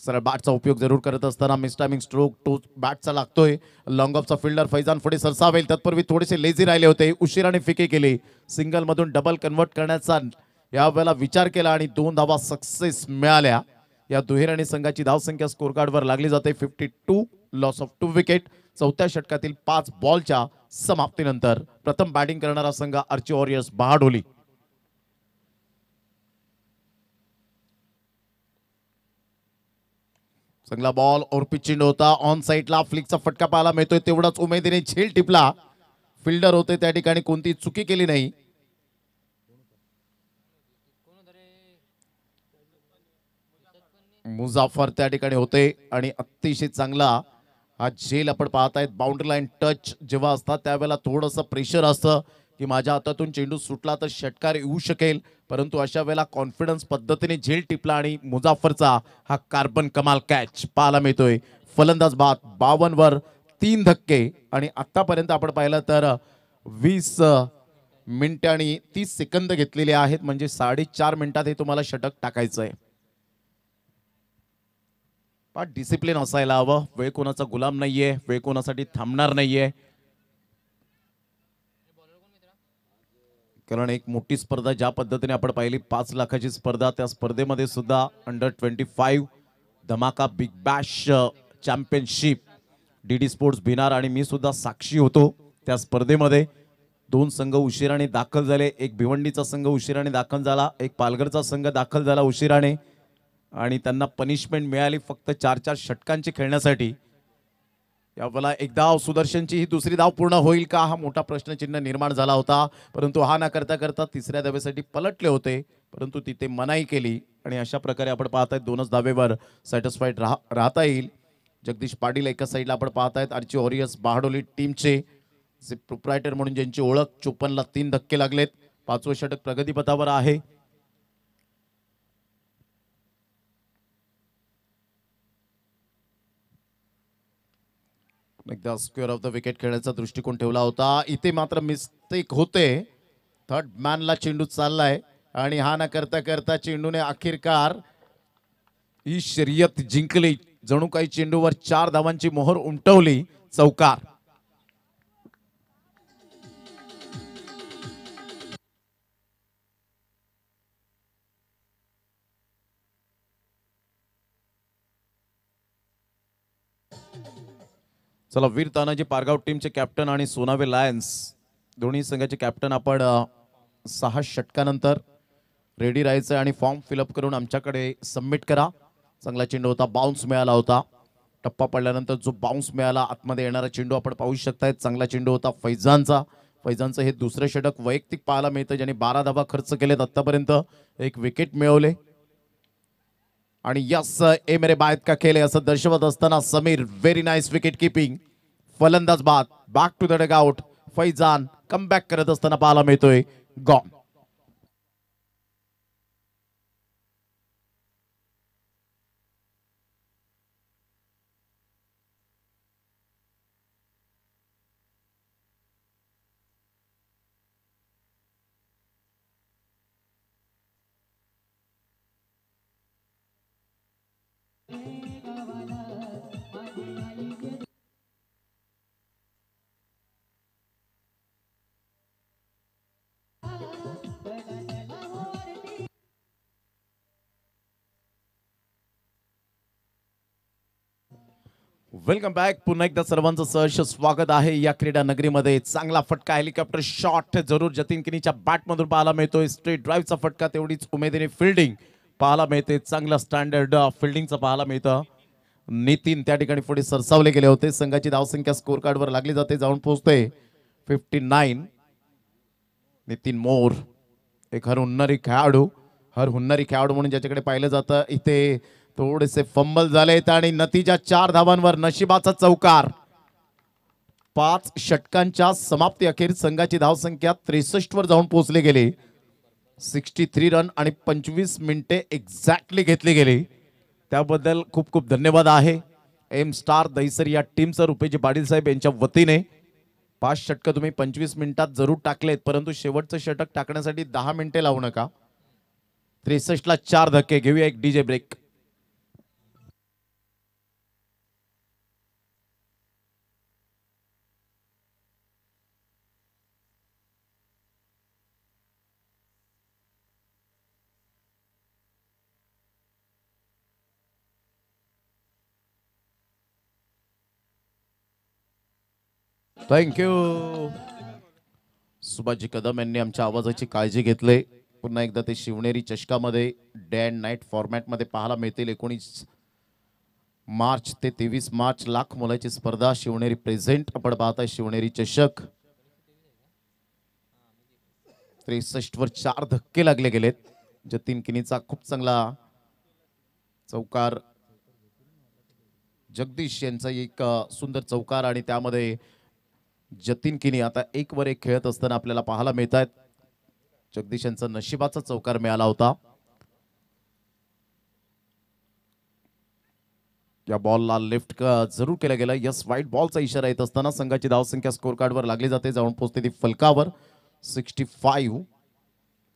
सरळ बॅटचा उपयोग जरूर करत असताना मिस टायमिंग स्ट्रोक तो बॅटचा लागतोय. लॉंग ऑफचा फिल्डर फैजान पुढे सरसावेल तत्पूर्वी थोडेसे लेझी राहिले होते. उशिराने फिके केली. सिंगल मधून डबल कन्वर्ट करण्याचा यावेळेला विचार केला आणि 2 धावा सक्सेस मिळाल्या. या दुहेरीने संघाची धावसंख्या स्कोर कार्डवर लागली जाते 52. Loss of 2 wicket. 4थ्या षटकातील 5 बॉलच्या समाप्तीनंतर प्रथम बॅटिंग करणारा संघ आर्ची वॉरियर्स बहाडोली. चांगला बॉल और पिचिंग होता. ऑन साइडला फ्लिकचा फटका पाहायला मिळतोय. तेवढाच उमेदीने झेल टिपला. फिल्डर होते त्या ठिकाणी कोणती चुकी केली नाही. मुजाफर त्या ठिकाणी होते आणि अतिशय चांगला हा झेल आपण पाहतायत. बाउंड्री लाईन टच जेव्हा असतात त्यावेळेला थोडंसं प्रेशर असतं की माझ्या हातातून चेंडू सुटला तर षटकार येऊ शकेल. परंतु अशा वेळेला कॉन्फिडन्स पद्धतीने झेल टिपला आणि मुजाफरचा हा कार्बन कमाल कॅच पाहायला मिळतोय. फलंदाज बाद 52 वर 3 धक्के आणि आतापर्यंत आपण पाहिलं तर 20 मिनिटे आणि 30 सेकंद घेतलेले आहेत, म्हणजे 4.5 मिनिटात हे तुम्हाला षटक टाकायचं आहे. पण डिसिप्लिन असायला हवं. वेळ कोणाचा गुलाम नाहीये, वेळ कोणासाठी थांबणार नाहीये. कारण एक मोठी स्पर्धा ज्या पद्धतीने आपण पाहिली 5 लाखाची स्पर्धा, त्या स्पर्धेमध्ये सुद्धा अंडर 25 धमाका big bash championship DD sports भिनार आणि मी सुद्धा साक्षी होतो त्या स्पर्धेमध्ये. 2 संघ उशिराने दाखल झाले. एक भिवंडीचा संघ उशिराने दाखल झाला, एक पालघरचा संघ दाखल झाला उशिराने आणि त्यांना पनिशमेंट मिळाली फक्त 4-4 षटकांची खेळण्यासाठी. यावेळेला एक धाव सुदर्शनची, ही दुसरी धाव पूर्ण होईल का हा मोठा प्रश्नचिन्ह निर्माण झाला होता, परंतु हा न करता करता तिसऱ्या धावेसाठी पलटले होते, परंतु तिथे मनाई केली आणि अशा प्रकारे आपण पाहतायत 2च धावेवर सॅटिस्फाईड राहता येईल. जगदीश पाटील एका साईडला आपण पाहतायत, आर्ची वॉरियर्स बहाडोली टीमचे जे प्रोप्रायटर म्हणून ज्यांची ओळख, 54ला 3 धक्के लागलेत. 5वं षटक प्रगतीपथावर आहे. एकदा स्क्वेअर ऑफ द विकेट खेळण्याचा दृष्टिकोन ठेवला होता, इथे मात्र मिस्टेक होते. थर्ड मॅनला चेंडू चाललाय आणि हा न करता करता चेंडूने अखेरकार ही शर्यत जिंकली. जणू काही चेंडूवर 4 धावांची मोहर उमटवली. चौकार. चला, वीर तानाजी पारगाव टीमचे कॅप्टन आणि सोनावे लायन्स दोन्ही संघाचे कॅप्टन आपण 6 षटकानंतर रेडी राहायचं आणि फॉर्म फिलअप करून आमच्याकडे सबमिट करा. चांगला चेंडू होता, बाउन्स मिळाला होता. टप्पा पडल्यानंतर जो बाउन्स मिळाला, आतमध्ये येणारा चेंडू आपण पाहू शकताय. चांगला चेंडू होता फैजानचा. फैजानचं हे दुसरं षटक वैयक्तिक पाहायला मिळतं, ज्याने 12 धावा खर्च केलेत आतापर्यंत, एक विकेट मिळवले. आणि यस ए मेरे बायत का खेळ असं दर्शवत असताना Sameer, very nice wicket keeping. फलंदाज बाद, back to the dugout. Faizan comeback करत असताना पाहायला मिळतोय. गॉन. Welcome back. पुन्हा एकदा सर्वांचं सहर्ष स्वागत आहे या क्रीडा नगरीमध्ये. चांगला फटका, हेलिकॉप्टर शॉट जरूर जतीन किनीच्या बॅटमधून पाहायला मिळतोय. स्ट्रेट ड्राईव्हचा फटका, तेवढीच उमेदीने फिल्डिंग पाहायला मिळते. चांगला स्टँडर्ड फिल्डिंगचं पाहायला मिळतं. नितीन त्या ठिकाणी पुढे सरसावले गेले होते. संघाची धावसंख्या स्कोर कार्डवर लागली जाते, जाऊन पोहोचते 59. नितीन मोर एक हर हुन्नरी खेळाडू म्हणून ज्याच्याकडे पाहिलं जातं. इथे थोडेसे फंबल झालेत आणि नतीजा 4 धावांवर. नशिबाचा चौकार. 5 षटकांच्या समाप्ती अखेर संघाची धावसंख्या 63 वर जाऊन पोहोचली गेली. 63 रन आणि 25 मिनिटे एक्झॅक्टली घेतली गेली. त्याबद्दल खूप खूप धन्यवाद आहे एम स्टार दहिसर या टीमचं, रुपेजी पाटील साहेब यांच्या वतीने. 5 षटकं तुम्ही 25 मिनिटात जरूर टाकलेत, परंतु शेवटचं षटक टाकण्यासाठी 10 मिनिटे लावू नका. 63ला 4 धक्के. घेऊया एक DJ break. Thank you. Subhashji Kadam यांनी आमच्या आवाजाची काळजी घेतली. पुन्हा एकदा ते शिवनेरी चषकामध्ये डे अँड नाईट फॉर्मॅटमध्ये पाहायला मिळतील. 19 मार्च ते 23 मार्च लाख मुलाची स्पर्धा शिवनेरी प्रेझेंट आपण पाहताय. शिवनेरी चषक 63 वर 4 धक्के लागले गेलेत. जतीन किनीचा खूप चांगला चौकार, जगदीश यांचा एक सुंदर चौकार आणि त्यामध्ये जतीन किनी आता 1 वर 1 खेळत असताना आपल्याला पाहायला मिळत आहेत. जगदीश यांचा नशिबाचा चौकार मिळाला होता. या बॉलला लेफ्ट जरूर केला गेला. यस, वाईट बॉलचा इशारा येत असताना संघाची धावसंख्या स्कोर कार्डवर लागली जाते, जाऊन पोहोचते ती फलकावर. 65.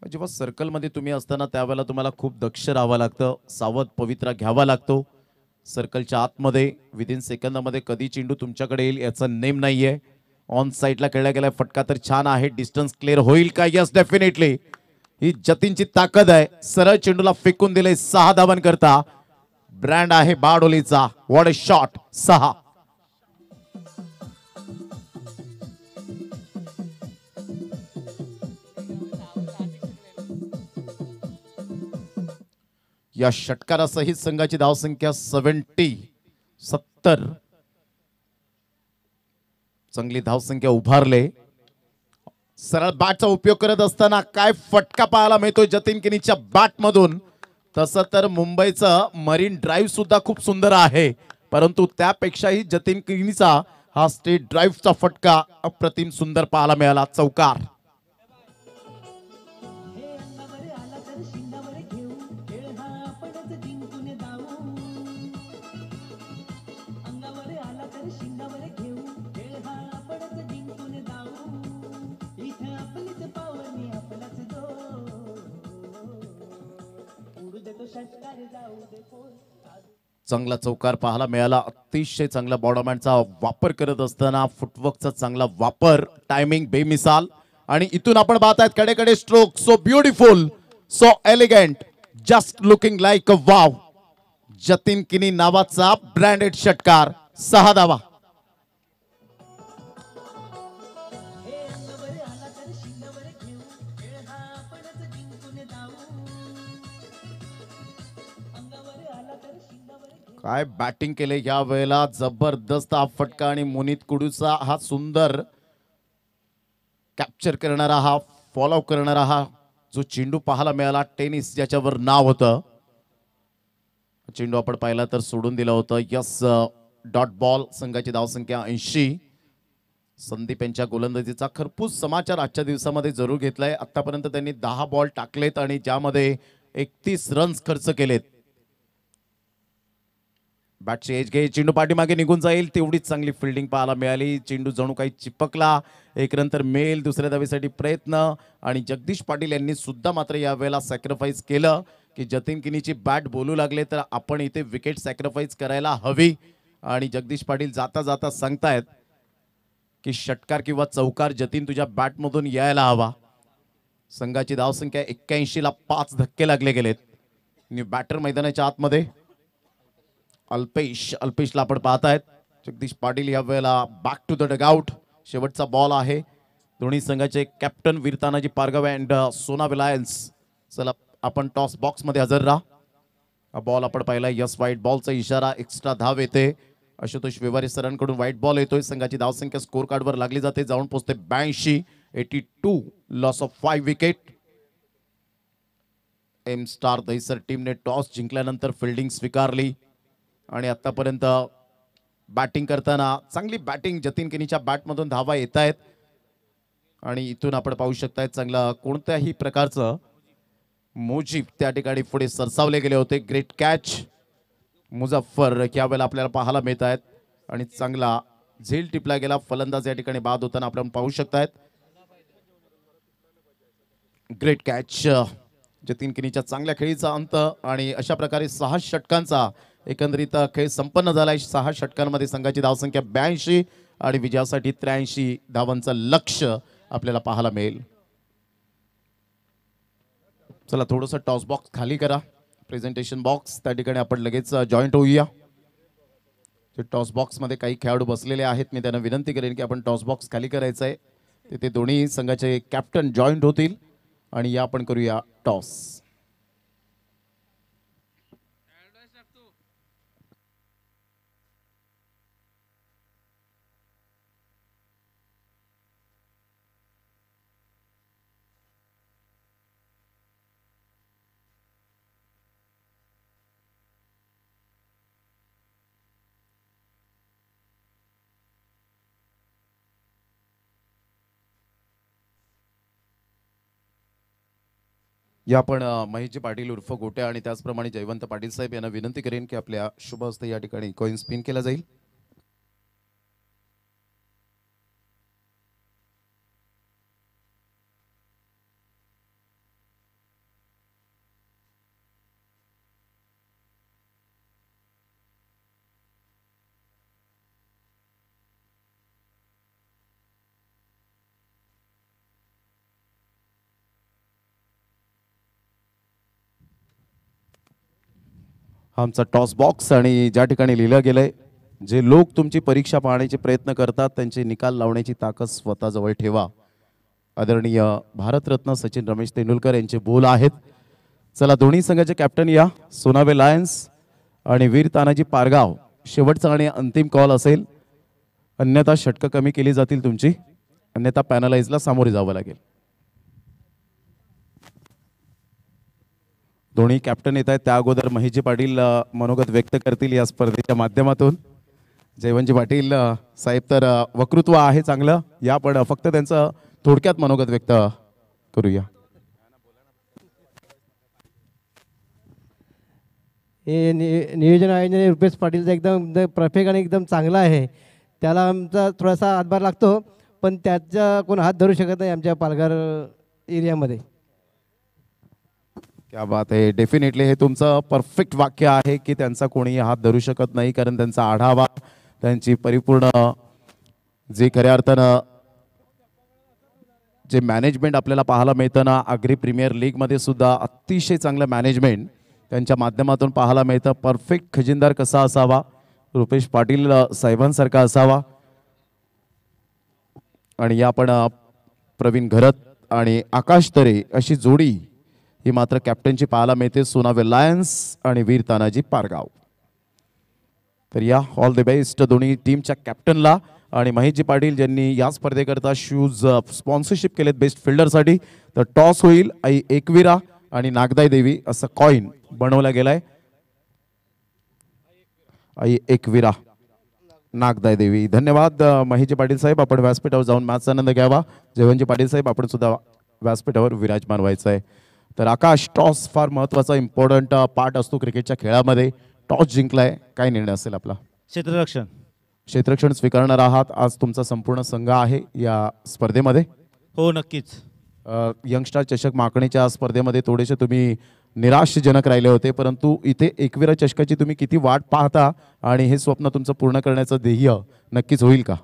जेव्हा सर्कलमध्ये तुम्ही असताना त्यावेळेला तुम्हाला खूप दक्ष राहावं लागतं, सावध पवित्रा घ्यावा लागतो. सर्कलच्या आतमध्ये विदिन सेकंदामध्ये कधी चेंडू तुमच्याकडे येईल याचा नेम नाहीये. ऑन साईडला खेळला गेलाय फटका तर छान आहे. डिस्टन्स क्लिअर होईल का? Yes definitely. ही जतीनची ताकद आहे. सरळ चेंडूला फेकून दिले 6 धावांकरता. ब्रँड आहे बारडोलीचा. What a shot. 6. या षटकारासहित संघाची धावसंख्या 70. चांगली धावसंख्या उभारले. सरळ बॅटचा उपयोग करत असताना काय फटका पाहायला मिळतोय जतीन किनीच्या बॅट मधून. तसं तर मुंबईचं मरीन ड्राईव्ह सुद्धा खूप सुंदर आहे, परंतु त्यापेक्षाही जतीन किनीचा हा स्ट्रेट ड्राईव्हचा फटका अप्रतिम सुंदर पाहायला मिळाला. चौकार. चांगला चौकार पाहायला मिळाला. अतिशय चांगला बॉडमॅनचा वापर करत असताना फुटवर्कचा चांगला वापर, टायमिंग बेमिसाल. आणि इथून आपण पाहतायत कडेकडे stroke. So beautiful, so elegant, just looking like a wow. Jatin Kini नावाचा ब्रँडेड षटकार. 6 धावा. काय बॅटिंग केले या वेळेला. जबरदस्त हा फटका आणि मुनीत कुडूचा हा सुंदर कॅप्चर करणारा, हा फॉलो करणारा हा जो चेंडू पाहायला मिळाला. टेनिस ज्याच्यावर नाव होतं. चेंडू आपण पाहिला तर सोडून दिलं होतं. Yes, dot ball. संघाची धावसंख्या 80. संदीप यांच्या गोलंदाजीचा खरपूस समाचार आजच्या दिवसामध्ये जरूर घेतलाय. आतापर्यंत त्यांनी 10 बॉल टाकलेत आणि ज्यामध्ये 31 रन्स खर्च केलेत. बॅटची एज घे, चेंडू पाठीमागे निघून जाईल. तेवढीच चांगली फिल्डिंग पाहायला मिळाली. चेंडू जणू काही चिपकला. एक रन तर मिळेल. दुसऱ्या धावेसाठी प्रयत्न. आणि जगदीश पाटील यांनी सुद्धा मात्र या वेळेला सॅक्रिफाईस केलं की जतीन किनीची बॅट बोलू लागले तर आपण इथे विकेट सॅक्रिफाईस करायला हवी. आणि जगदीश पाटील जाता जाता सांगतायत की षटकार किंवा चौकार जतीन तुझ्या बॅटमधून यायला हवा. संघाची धावसंख्या 81 ला 5 धक्के लागले गेलेत. न्यू बॅटर मैदानाच्या आतमध्ये अल्पेशला आपण पाहतायत. जगदीश पाटील या वेळेला बॅक टू द डगआउट. शेवटचा बॉल आहे. दोन्ही संघाचे कॅप्टन वीरतानाजी पारगाव अँड सोना विलायन्स. चला आपण टॉस बॉक्स मध्ये हजर राहा. हा बॉल आपण पाहिला. यस, व्हाईट बॉलचा इशारा. एक्स्ट्रा धाव येते. आशुतोष व्यवहारे सरांकडून व्हाईट बॉल येतोय. संघाची धावसंख्या स्कोर कार्डवर लागली जाते. जाऊन पोहोचते 82. 82. Loss of 5 wicket. M star Dahisar टीमने टॉस जिंकल्यानंतर फिल्डिंग स्वीकारली आणि आतापर्यंत बॅटिंग करताना चांगली बॅटिंग जतीन किनीच्या बॅटमधून धावा येत आहेत. आणि इथून आपण पाहू शकताय चांगला कोणत्याही प्रकारचं मुजीब त्या ठिकाणी पुढे सरसावले गेले होते. ग्रेट कॅच मुझफ्फर यावेळेला आपल्याला पाहायला मिळत आहेत. आणि चांगला झेल टिपला गेला. फलंदाज या ठिकाणी बाद होताना आपण पाहू शकतायत. Great catch. जतीन किनीच्या चांगल्या खेळीचा अंत आणि अशा प्रकारे 6 षटकांचा एकंदरीत खेळ संपन्न झालाय. 6 षटकांमध्ये संघाची धावसंख्या 82 आणि विजयासाठी 83 धावांचं लक्ष्य आपल्याला पाहायला मिळेल. चला थोडंसं टॉस बॉक्स खाली करा. प्रेझेंटेशन बॉक्स त्या ठिकाणी आपण लगेच जॉईंट होऊया. टॉस बॉक्स मध्ये काही खेळाडू बसलेले आहेत. मी त्यांना विनंती करेन की आपण टॉस बॉक्स खाली करायचं आहे. तिथे दोन्ही संघाचे कॅप्टन जॉईंट होतील आणि या आपण करूया टॉस. या आपण महेशजी पाटील उर्फ गोट्या आणि त्याचप्रमाणे जयवंत पाटील साहेब यांना विनंती करेन की आपल्या शुभ हस्ते या ठिकाणी कॉइन स्पिन केला जाईल. हा आमचा टॉस बॉक्स आणि ज्या ठिकाणी लिहिलं गेलंय, जे लोक तुमची परीक्षा पाहण्याचे प्रयत्न करतात त्यांचे निकाल लावण्याची ताकद स्वतःजवळ ठेवा. आदरणीय भारतरत्न सचिन रमेश तेंडुलकर यांचे बोल आहेत. चला दोन्ही संघाचे कॅप्टन या. सोनावे लायन्स आणि वीर तानाजी पारगाव शेवटचा आणि अंतिम कॉल असेल, अन्यथा षटकं कमी केली जातील तुमची, अन्यथा पॅनलाइजला सामोरे जावं लागेल. दोन्ही कॅप्टन येत आहेत, त्या अगोदर महेशजी पाटील मनोगत व्यक्त करतील या स्पर्धेच्या माध्यमातून. जयवंतजी पाटील साहेब तर वक्तृत्व आहे चांगलं, या पण फक्त त्यांचं थोडक्यात मनोगत व्यक्त करूया. हे नियोजन आयोजन रुपेश पाटीलचं एकदम परफेक्ट आणि एकदम चांगलं आहे. त्याला आमचा थोडासा हातभार लागतो, पण त्याचा कोण हात धरू शकत नाही आमच्या पालघर एरियामध्ये. क्या बात आहे. डेफिनेटली हे तुमचं परफेक्ट वाक्य आहे की त्यांचा कोणी हात धरू शकत नाही, कारण त्यांचा आढावा, त्यांची परिपूर्ण जे खऱ्या अर्थानं जे मॅनेजमेंट आपल्याला पाहायला मिळतं ना, आग्री प्रीमियर लीगमध्ये सुद्धा अतिशय चांगलं मॅनेजमेंट त्यांच्या माध्यमातून पाहायला मिळतं. परफेक्ट खजिनदार कसा असावा, रुपेश पाटील साहेबांसारखा असावा. आणि या पण प्रवीण घरत आणि आकाश तरे अशी जोडी ही मात्र कॅप्टनची पाहायला मिळते, सोनावे लायन्स आणि वीर तानाजी पारगाव. तर या ऑल द बेस्ट दोन्ही टीमच्या कॅप्टनला. आणि महेशजी पाटील ज्यांनी या स्पर्धेकरता शूज स्पॉन्सरशिप केलेत बेस्ट फिल्डरसाठी. तर टॉस होईल, आई एकविरा आणि नागदाई देवी असं कॉइन बनवला गेलाय. आई एकविरा नागदाई देवी. धन्यवाद महेशजी पाटील साहेब, आपण व्यासपीठावर जाऊन मॅचचा आनंद घ्यावा. जयवंतजी पाटील साहेब आपण सुद्धा व्यासपीठावर विराजमान व्हायचं आहे. तर आकाश, टॉस फार महत्वाचा इम्पॉर्टंट पार्ट असतो क्रिकेटच्या खेळामध्ये. टॉस जिंकलाय, काय निर्णय असेल आपला? क्षेत्ररक्षण. क्षेत्ररक्षण स्वीकारणार आहात. आज तुमचा संपूर्ण संघ आहे या स्पर्धेमध्ये. हो नक्कीच. यंगस्टार चषक माकणीच्या स्पर्धेमध्ये थोडेसे तुम्ही निराशजनक राहिले होते, परंतु इथे एकविरा चषकाची तुम्ही किती वाट पाहता आणि हे स्वप्न तुमचं पूर्ण करण्याचं ध्येय नक्कीच होईल का?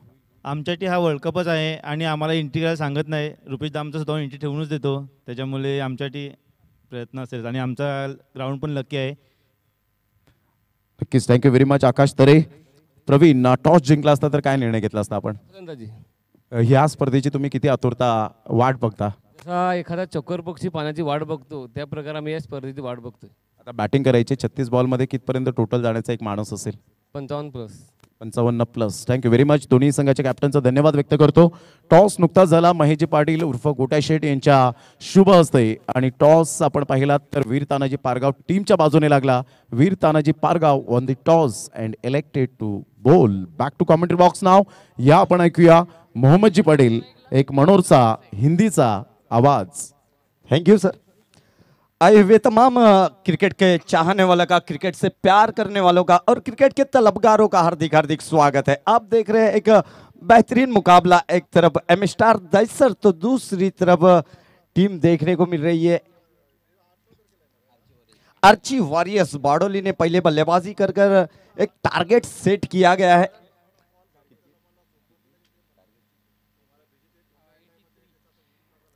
आमच्यासाठी हा वर्ल्ड कपच आहे आणि आम्हाला एंट्री करायला सांगत नाही. रुपेश दा आमचं स्वतः एंट्री ठेवूनच देतो, त्याच्यामुळे आमच्यासाठी प्रयत्न असेल आणि आमचा ग्राउंड पण लकी आहे. नक्कीच. थँक्यू व्हेरी मच आकाश तरे. प्रवीण, टॉस जिंकला असता तर काय निर्णय घेतला असता आपण? ह्या स्पर्धेची तुम्ही किती आतुरता वाट बघता? जसा एखादा चक्कर पक्षी पाण्याची वाट बघतो त्या प्रकारे आम्ही या स्पर्धेची वाट बघतोय. आता बॅटिंग करायची 36 बॉलमध्ये कितपर्यंत टोटल जाण्याचा एक माणूस असेल? 55+. 55+. Thank you very much. दोन्ही संघाच्या कॅप्टनचा धन्यवाद व्यक्त करतो. टॉस नुकताच झाला महेशजी पाटील उर्फ गोट्या शेठ यांच्या शुभ हस्ते आणि टॉस आपण पाहिलात तर वीर तानाजी पारगाव टीमच्या बाजूने लागला. Veer Tanaji Pargaon on the toss and elected to bowl. Back to commentary box नाव. या आपण ऐकूया मोहम्मदजी पाटील, एक मनोरचा हिंदीचा आवाज. Thank you sir. आए हुए तमाम क्रिकेट के चाहने वालों का, क्रिकेट से प्यार करने वालों का और क्रिकेट के तलबगारों का हार्दिक हार्दिक स्वागत है. आप देख रहे हैं एक बेहतरीन मुकाबला. एक तरफ एम स्टार दैसर तो दूसरी तरफ टीम देखने को मिल रही है आर्ची वॉरियर्स. बाडोली ने पहले बल्लेबाजी कर कर एक टारगेट सेट किया गया है.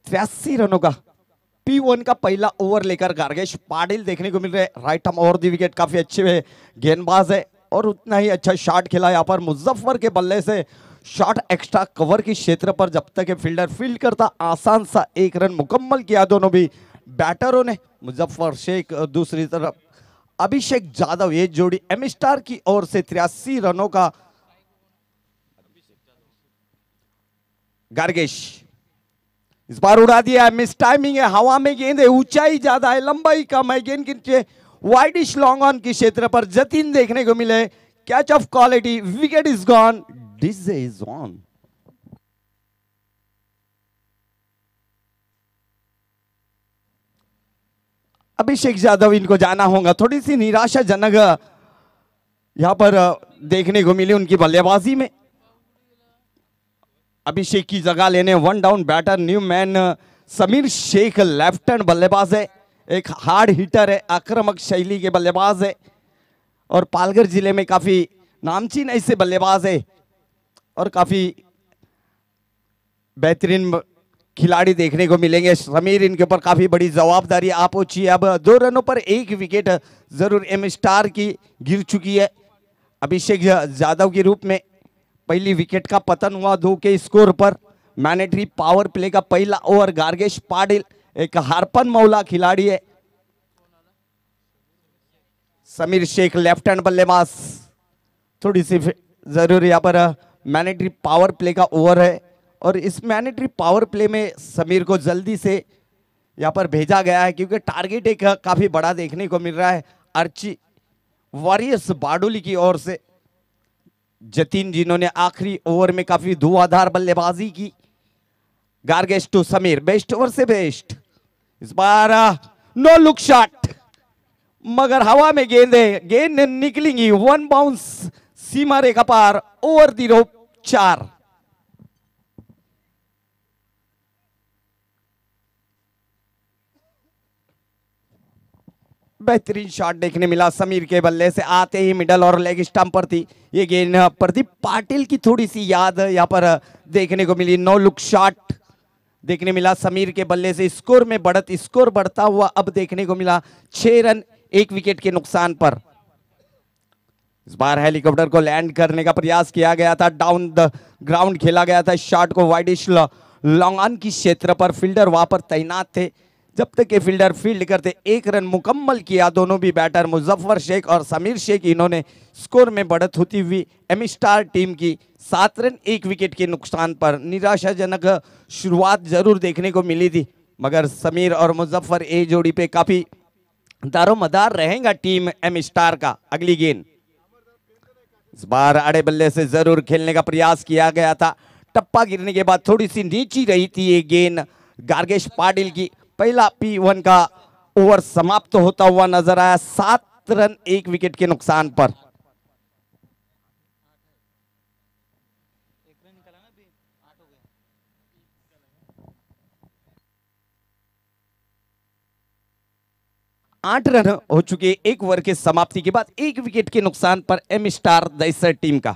तिरासी रनों का P1 का पहला ओवर लेकर गार्गेश पाटिल देखने को मिल रहे हैं. Right arm over the wicket, काफी अच्छे गेंदबाज है और उतना ही अच्छा शॉट खेला यहाँ पर मुजफ्फर के बल्ले से. शॉट एक्स्ट्रा कवर की क्षेत्र पर जब तक फील्डर फील्ड करता, आसान सा 1 रन मुकम्मल किया दोनों भी बैटरों ने. मुजफ्फर शेख दूसरी तरफ अभिषेक जाधव, ये जोड़ी एम स्टार की ओर से 83 रनों का. गार्गेश इस बार उड़ा दिया, मिस टाइमिंग है, हवा में गेंद है, ऊंचाई ज्यादा है, लंबाई कम है, गेंद के नीचे वाइडिश लॉन्ग ऑन की क्षेत्र पर जतीन देखने को मिले. Catch of quality, wicket is gone, DJ is on. Abhishek Yadav इनको जाना होगा. थोड़ी सी निराशाजनक यहां पर देखने को मिली उनकी बल्लेबाजी में. अभिषेक की जगह लेने 1 down batter new man Sameer Shaikh left hand बल्लेबाज है, एक हार्ड हिटर है, आक्रामक शैली के बल्लेबाज है और पालघर जिले में काफी नामचीन ऐसे बल्लेबाज है और काफी बेहतरीन खिलाड़ी देखने को मिलेंगे। समीर, इनके ऊपर काफी बड़ी जवाबदारी आ पहुंची है। अब 2 रनों पर 1 विकेट जरूर एम स्टार की गिर चुकी है। अभिषेक यादव के रूप में पहली विकेट का पतन हुआ 2 के स्कोर पर। मैंडेटरी पावर प्ले का पहला ओवर गार्गेश पाटिल एक हारपन मौला खिलाड़ी है। समीर शेख लेफ्ट हैंड बल्लेबाज, थोड़ी सी जरूर यहाँ पर मैंडेटरी पावर प्ले का ओवर है और इस मैंडेटरी पावर प्ले में समीर को जल्दी से यहाँ पर भेजा गया है क्योंकि टारगेट एक काफी बड़ा देखने को मिल रहा है आर्ची वॉरियर्स बारडोली की ओर से। जतिन, जिन्होंने आखिरी ओवर में काफी धुआंधार बल्लेबाजी की। Gargesh to Sameer, best over से बेस्ट। इस बार नो लुक शॉट, मगर हवा में गेंद है, गेंद निकलेंगी 1 बाउंस सीमा रेखा पार, ओवर दी रोप 4। बेहतरीन शॉट देखने मिला समीर के बल्ले से, आते ही मिडल और लेग स्टंप पर थी ये गेंद। प्रदीप पाटिल की थोड़ी सी याद यहाँ पर देखने को मिली। नो लुक शॉट देखने मिला समीर के बल्ले से। स्कोर में बढ़त, स्कोर बढ़ता हुआ अब देखने को मिला 6 रन 1 विकेट के नुकसान पर। इस बार हेलीकॉप्टर को लैंड करने का प्रयास किया गया था, डाउन द ग्राउंड खेला गया था। शॉट को वाइडिश लॉन्ग ऑन की क्षेत्र पर, फील्डर वहां पर तैनात थे। जब तक ये फील्डर फील्ड करते 1 रन मुकम्मल किया दोनों भी बैटर मुजफ्फर शेख और समीर शेख। इन्होंने स्कोर में बढ़त होती हुई एम स्टार टीम की 7 रन 1 विकेट के नुकसान पर। निराशाजनक शुरुआत जरूर देखने को मिली थी, मगर समीर और मुजफ्फर ए जोड़ी पे काफी दारोमदार रहेगा टीम एम स्टार का। अगली गेंद इस बार आड़े बल्ले से जरूर खेलने का प्रयास किया गया था। टप्पा गिरने के बाद थोड़ी सी नीची रही थी ये गेंद गार्गेश पाटिल की। पहला P1 का ओवर समाप्त होता हुआ नजर आया 7 रन 1 विकेट के नुकसान पर। आठ रन हो चुके 1 ओवर के समाप्ति के बाद 1 विकेट के नुकसान पर एम स्टार दैसर टीम का।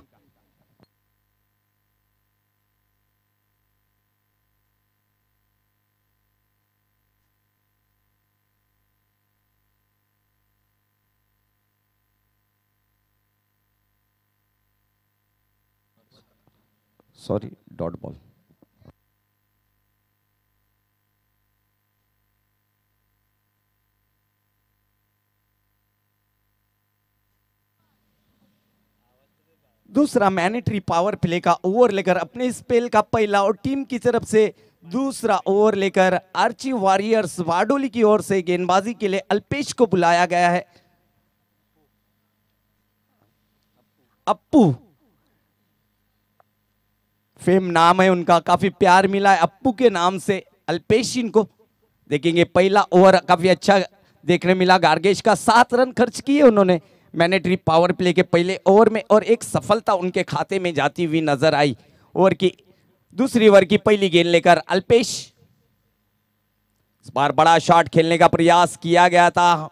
Sorry, dot ball. दूसरा मैंडेटरी पावर प्ले का ओवर लेकर अपने स्पेल का पहला और टीम की तरफ से दूसरा ओवर लेकर आर्ची वॉरियर्स बारडोली की ओर से गेंदबाजी के लिए अल्पेश को बुलाया गया है। अप्पू फेम नाम है उनका, काफी प्यार मिला है अप्पू के नाम से अल्पेश इनको। देखेंगे पहला ओवर काफी अच्छा देखने मिला गार्गेश का। 7 रन खर्च किए उन्होंने मैंडेटरी पावर प्ले के पहले ओवर में और एक सफलता उनके खाते में जाती हुई नजर आई। ओवर की दूसरी ओवर की पहली गेंद लेकर अल्पेश। इस बार बड़ा शॉट खेलने का प्रयास किया गया था,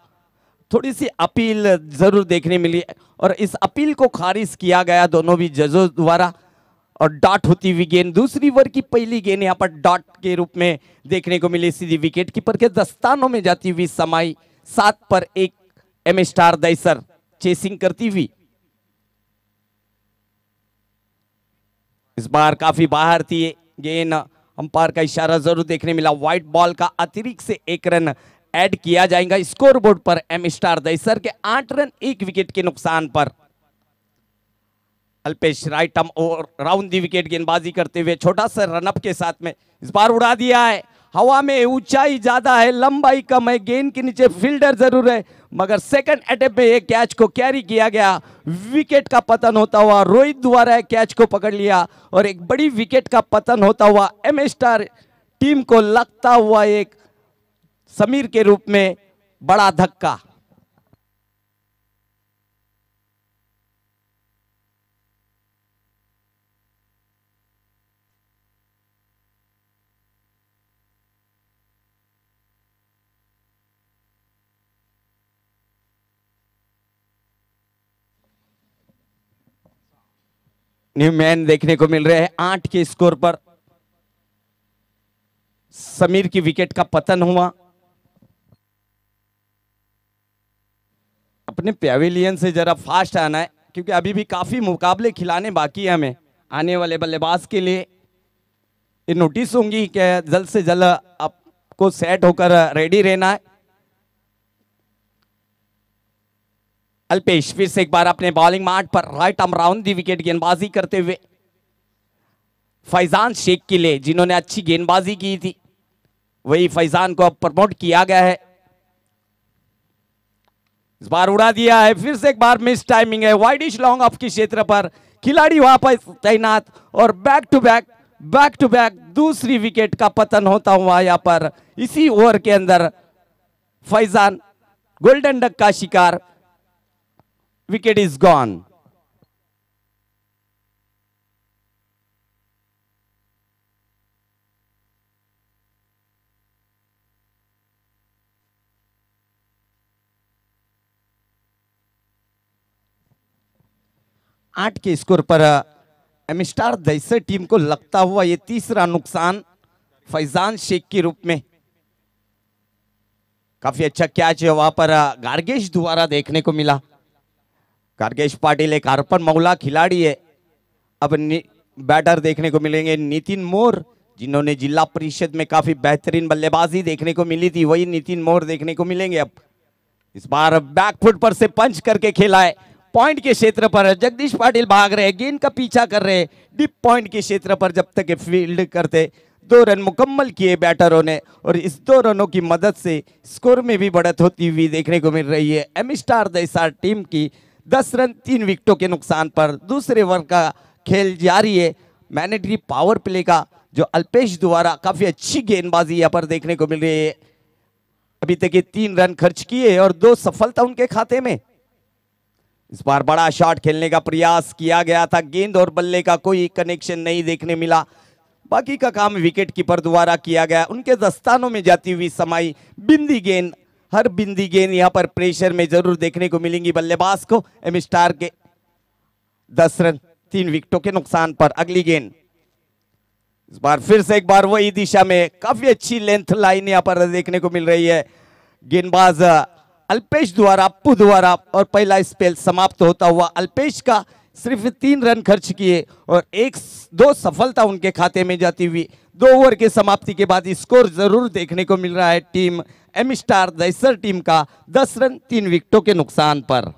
थोड़ी सी अपील जरूर देखने मिली और इस अपील को खारिज किया गया दोनों भी जजों द्वारा और डॉट होती हुई गेंद। दूसरी ओवर की पहली गेंद यहाँ पर डॉट के रूप में देखने को मिली, सीधी विकेट कीपर के दस्तानों में जाती हुई समाई। 7 पर 1 एम स्टार दैसर चेसिंग करती हुई। इस बार काफी बाहर थी गेंद, अंपायर का इशारा जरूर देखने मिला। व्हाइट बॉल का अतिरिक्त से 1 रन ऐड किया जाएगा स्कोरबोर्ड पर एम स्टार दैसर के 8 रन 1 विकेट के नुकसान पर। अल्पेश राइट आर्म और राउंड दी विकेट गेंदबाजी करते हुए छोटा सा रनअप के साथ में इस बार उड़ा दिया है। हवा में ऊंचाई ज्यादा है, लंबाई कम है, गेंद के नीचे फील्डर जरूर है, मगर सेकंड अटेम्प्ट में एक कैच को कैरी किया गया। विकेट का पतन होता हुआ रोहित द्वारा कैच को पकड़ लिया और एक बड़ी विकेट का पतन होता हुआ एम स्टार टीम को लगता हुआ एक समीर के रूप में बड़ा धक्का। न्यू मैन देखने को मिल रहे हैं 8 के स्कोर पर। समीर की विकेट का पतन हुआ। अपने पैवेलियन से जरा फास्ट आना है क्योंकि अभी भी काफी मुकाबले खिलाने बाकी है हमें आने वाले बल्लेबाज के लिए। ये नोटिस होंगी कि जल्द से जल्द आपको सेट होकर रेडी रहना है। अल्पेश फिर से एक बार अपने bowling mart per right arm round the wicket गेंदबाजी करते हुए फैजान शेख के लिए, जिन्होंने अच्छी गेंदबाजी की थी, वही फैजान को अब प्रमोट किया गया है। इस बार उड़ा दिया है, फिर से एक बार मिस टाइमिंग है, वाइडिश लॉन्ग ऑफ के क्षेत्र पर खिलाड़ी वापस तैनात और बैक टू बैक दूसरी विकेट का पतन होता हुआ यहां पर इसी ओवर के अंदर फैजान गोल्डन डक का शिकार। Wicket is gone. आठ के स्कोर पर एमिस्टार दैसर टीम को लगता हुआ ये तीसरा नुकसान फैजान शेख के रूप में। काफी अच्छा कैच है वहां पर गार्गेश द्वारा देखने को मिला। गार्गेश पाटिल एक अर्पण मौला खिलाड़ी है। अब बैटर देखने को मिलेंगे नितिन मोर, जिन्होंने जिला परिषद में काफी बेहतरीन बल्लेबाजी देखने को मिली थी, वही नितिन मोर देखने को मिलेंगे। अब इस बार बैकफुट पर से पंच करके खेला है पॉइंट के क्षेत्र पर। जगदीश पाटिल भाग रहे, गेंद का पीछा कर रहे, डीप पॉइंट के क्षेत्र पर जब तक फील्ड करते 2 रन मुकम्मल किए बैटरों ने और इस 2 रनों की मदद से स्कोर में भी बढ़त होती हुई देखने को मिल रही है। एमिस्टार दैसार टीम की 10 रन 3 विकेटों के नुकसान पर दूसरे ओवर का खेल जारी है। मैनेटरी पावर प्ले का जो अल्पेश द्वारा काफी अच्छी गेंदबाजी यहाँ पर देखने को मिल रही है। अभी तक ये 3 रन खर्च किए और 2 सफलता उनके खाते में। इस बार बड़ा शॉट खेलने का प्रयास किया गया था, गेंद और बल्ले का कोई कनेक्शन नहीं देखने मिला। बाकी का काम विकेट कीपर द्वारा किया गया। उनके दस्तानों में जाती हुई समाई बिंदी गेंद, हर बिंदी गेंद यहाँ पर प्रेशर में जरूर देखने को मिलेंगी बल्लेबाज को। एमिस्टार के 10 रन 3 विकेटों के नुकसान पर अगली गेंद। इस बार फिर से एक बार वही दिशा में काफी अच्छी लेंथ लाइन यहाँ पर देखने को मिल रही है। गेंदबाज अल्पेश द्वारा, अप्पू द्वारा, और पहला स्पेल समाप्त होता हुआ अल्पेश का सिर्फ 3 रन खर्च किए और 1-2 सफलता उनके खाते में जाती हुई 2 ओवर के समाप्ति के बाद स्कोर जरूर देखने को मिल रहा है टीम एमिस्टार दैसर टीम का 10 रन 3 विकेटों के नुकसान पर।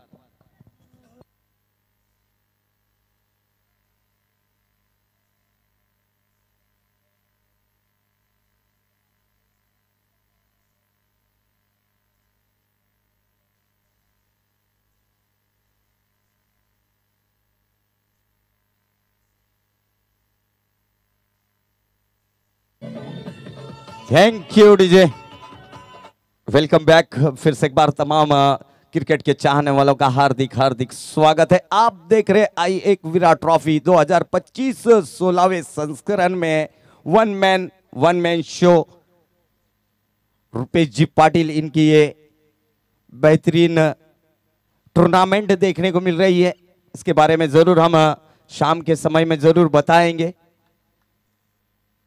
Thank you DJ, welcome back. फिर से एक बार तमाम क्रिकेट के चाहने वालों का हार्दिक हार्दिक स्वागत है। आप देख रहे आई एक विराट ट्रॉफी 2025 16वें संस्करण में वन मैन शो। रुपेश जी पाटिल इनकी ये बेहतरीन टूर्नामेंट देखने को मिल रही है, इसके बारे में जरूर हम शाम के समय में जरूर बताएंगे।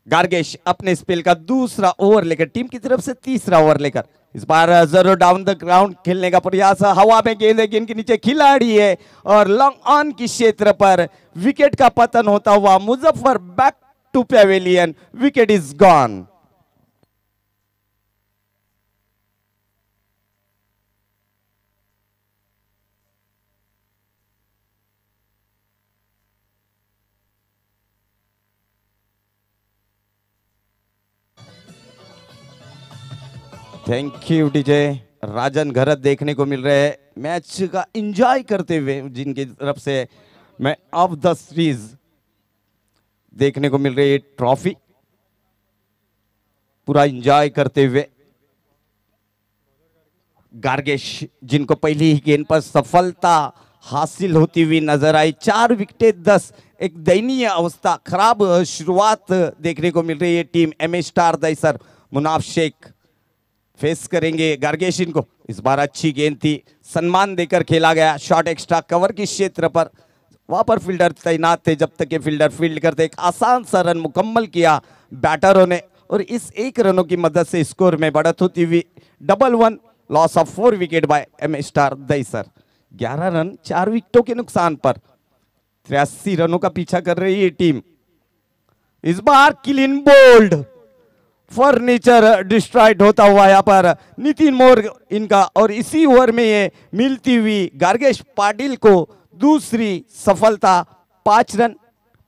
गार्गेश अपने स्पेल का दूसरा ओवर लेकर टीम की तरफ से तीसरा ओवर लेकर इस बार जरूर डाउन द ग्राउंड खेलने का प्रयास। हवा में गेंद है, गेंद के नीचे खिलाड़ी है और लॉन्ग ऑन की क्षेत्र पर विकेट का पतन होता हुआ Muzaffar back to pavilion. Wicket is gone. Thank you DJ. Rajan Gharat देखने को मिल रहे हैं मैच का एंजॉय करते हुए, जिनकी तरफ से मैं ऑफ द सीरीज देखने को मिल रही है ट्रॉफी पूरा एंजॉय करते हुए। गार्गेश जिनको पहली ही गेंद पर सफलता हासिल होती हुई नजर आई। 4 विकेटें 10, एक दयनीय अवस्था, खराब शुरुआत देखने को मिल रही है टीम एमिस्टार दैसर। मुनाफ शेख फेस करेंगे गार्गेश इनको। इस बार अच्छी गेंद थी, सम्मान देकर खेला गया। शॉट एक्स्ट्रा कवर के क्षेत्र पर वहां पर फील्डर तैनात थे, जब तक ये फील्डर फील्ड करते एक आसान सा रन मुकम्मल किया बैटरों ने और इस 1 रनों की मदद से स्कोर में बढ़त होती हुई 1-1 loss of 4 wicket by M star Dahisar. 11 run 4 विकेटों के नुकसान पर 83 रनों का पीछा कर रही है टीम। इस बार क्लीन बोल्ड, फर्नीचर डिस्ट्रॉयड होता हुआ यहाँ पर नितिन मोर इनका, और इसी ओवर में ये मिलती हुई गार्गेश पाटिल को दूसरी सफलता। 5 रन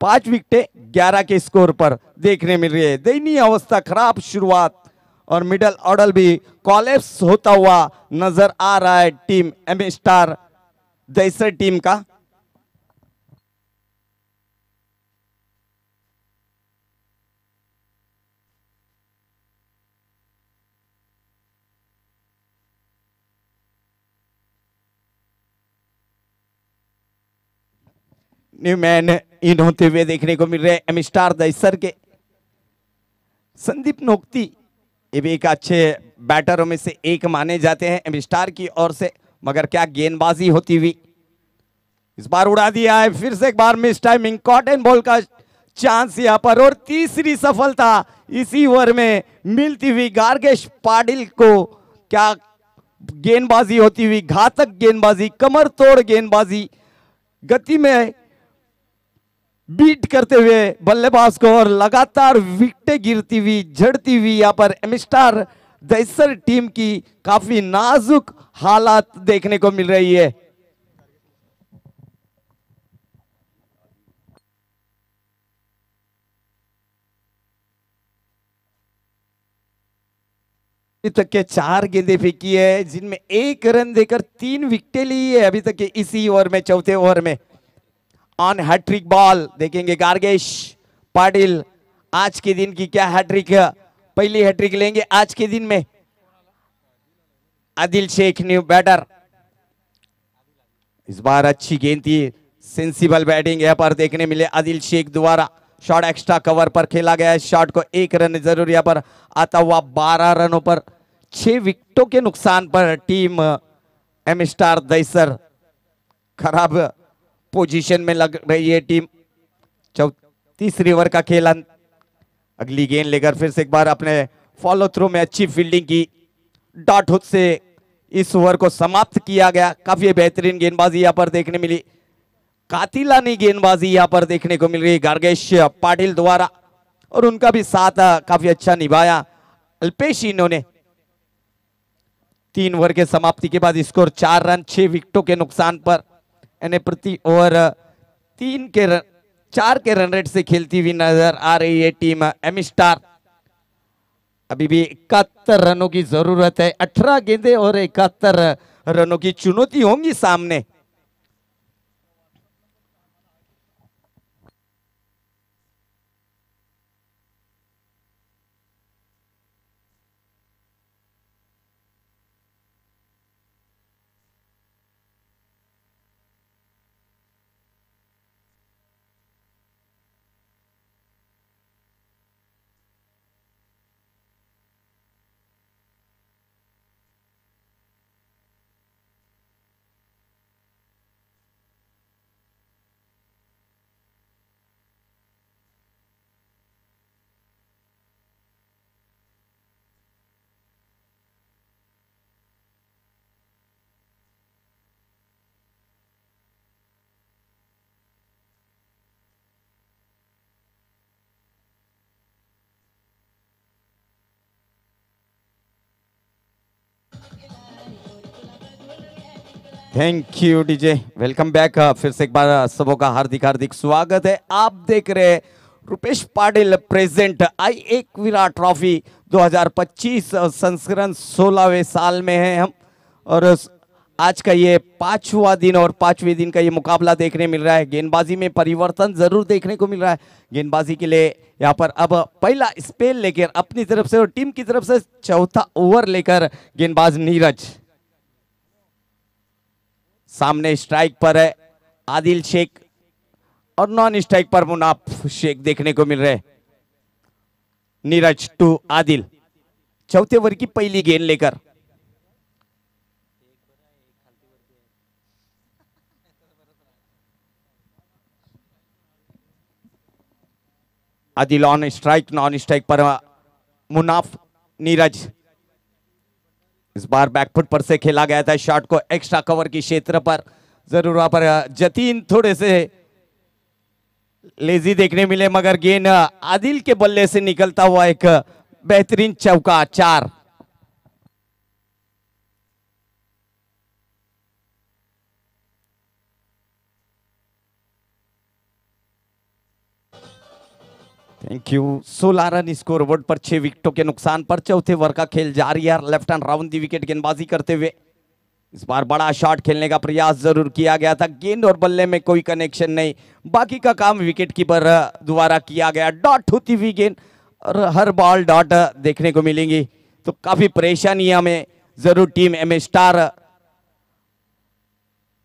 5 विकेटें 11 के स्कोर पर देखने मिल रही है। दयनीय अवस्था, खराब शुरुआत और मिडल ऑर्डर भी कॉलेप्स होता हुआ नजर आ रहा है team M star Dahisar team का। न्यू मैन इन होते हुए देखने को मिल रहे हैं एम स्टार दहीसर के संदीप नोक्ती। ये भी एक अच्छे बैटरों में से एक माने जाते हैं एम स्टार की ओर से, मगर क्या गेंदबाजी होती हुई। इस बार उड़ा दिया है, फिर से एक बार मिस टाइमिंग, कॉटन बॉल का चांस यहां पर, और तीसरी सफलता इसी ओवर में मिलती हुई गार्गेश पाटिल को। क्या गेंदबाजी होती हुई, घातक गेंदबाजी, कमर तोड़ गेंदबाजी, गति में बीट करते हुए बल्लेबाज को, और लगातार विकेटें गिरती हुई, झड़ती हुई यहां पर एम स्टार दहीसर टीम की काफी नाजुक हालात देखने को मिल रही है। अभी तक के 4 गेंदें फेंकी है, जिनमें 1 रन देकर 3 विकेटें ली है अभी तक के इसी ओवर में, चौथे ओवर में। ऑन हैट्रिक बॉल देखेंगे गार्गेश पाटिल, आज के दिन की क्या हैट्रिक, पहली हैट्रिक लेंगे आज के दिन में। आदिल शेख न्यू बैटर, इस बार अच्छी गेंद थी, सेंसिबल बैटिंग यहाँ पर देखने मिले आदिल शेख द्वारा। शॉट एक्स्ट्रा कवर पर खेला गया है, शॉट को 1 रन जरूर यहाँ पर आता हुआ। 12 रनों पर 6 विकेटों के नुकसान पर टीम एम स्टार दहीसर खराब पोजीशन में लग रही है टीम। तीसरी ओवर का खेल, अगली गेंद लेकर फिर से एक बार अपने फॉलो थ्रू में अच्छी फील्डिंग की, डॉट हुक से इस ओवर को समाप्त किया गया। काफी बेहतरीन गेंदबाजी यहां पर देखने मिली, कातिलानी गेंदबाजी यहां पर देखने को मिल रही है गार्गेश पाटिल द्वारा, और उनका भी साथ काफी अच्छा निभाया अल्पेश इन्होंने। 3 ओवर के समाप्ति के बाद स्कोर 4 रन 6 विकेटों के नुकसान पर, यानी प्रति ओवर 4 के रन रेट से खेलती हुई नजर आ रही है टीम एम स्टार। अभी भी 71 रनों की जरूरत है, 18 गेंदें और 71 रनों की चुनौती होंगी सामने। Thank you DJ, welcome back. फिर से एक बार सबों का हार्दिक हार्दिक स्वागत है। आप देख रहे हैं रुपेश पाटिल प्रेजेंट आई विराट ट्रॉफी 2025 संस्करण 16वें साल में है हम, और आज का ये 5वां दिन और 5वें दिन का ये मुकाबला देखने मिल रहा है। गेंदबाजी में परिवर्तन जरूर देखने को मिल रहा है। गेंदबाजी के लिए यहाँ पर अब पहला स्पेल लेकर अपनी तरफ से और टीम की तरफ से चौथा ओवर लेकर गेंदबाज नीरज। सामने स्ट्राइक पर है आदिल शेख और नॉन स्ट्राइक पर मुनाफ शेख देखने को मिल रहे। नीरज टू आदिल, चौथे ओवर की पहली गेंद लेकर। Adil on strike, non strike पर मुनाफ नीरज। इस बार बैकफुट पर से खेला गया था शॉट को एक्स्ट्रा कवर की क्षेत्र पर, जरूर वहां पर जतीन थोड़े से लेजी देखने मिले, मगर गेंद आदिल के बल्ले से निकलता हुआ एक बेहतरीन चौका, 4। Thank you. 16 run score board पर 6 विकेटों के नुकसान पर चौथे ओवर का खेल जारी है। Left hand round the wicket गेंदबाजी करते हुए इस बार बड़ा शॉट खेलने का प्रयास जरूर किया गया था, गेंद और बल्ले में कोई कनेक्शन नहीं, बाकी का काम विकेट कीपर द्वारा किया गया। डॉट होती हुई गेंद और हर बॉल डॉट देखने को मिलेंगी, तो काफी परेशानी हमें जरूर team M star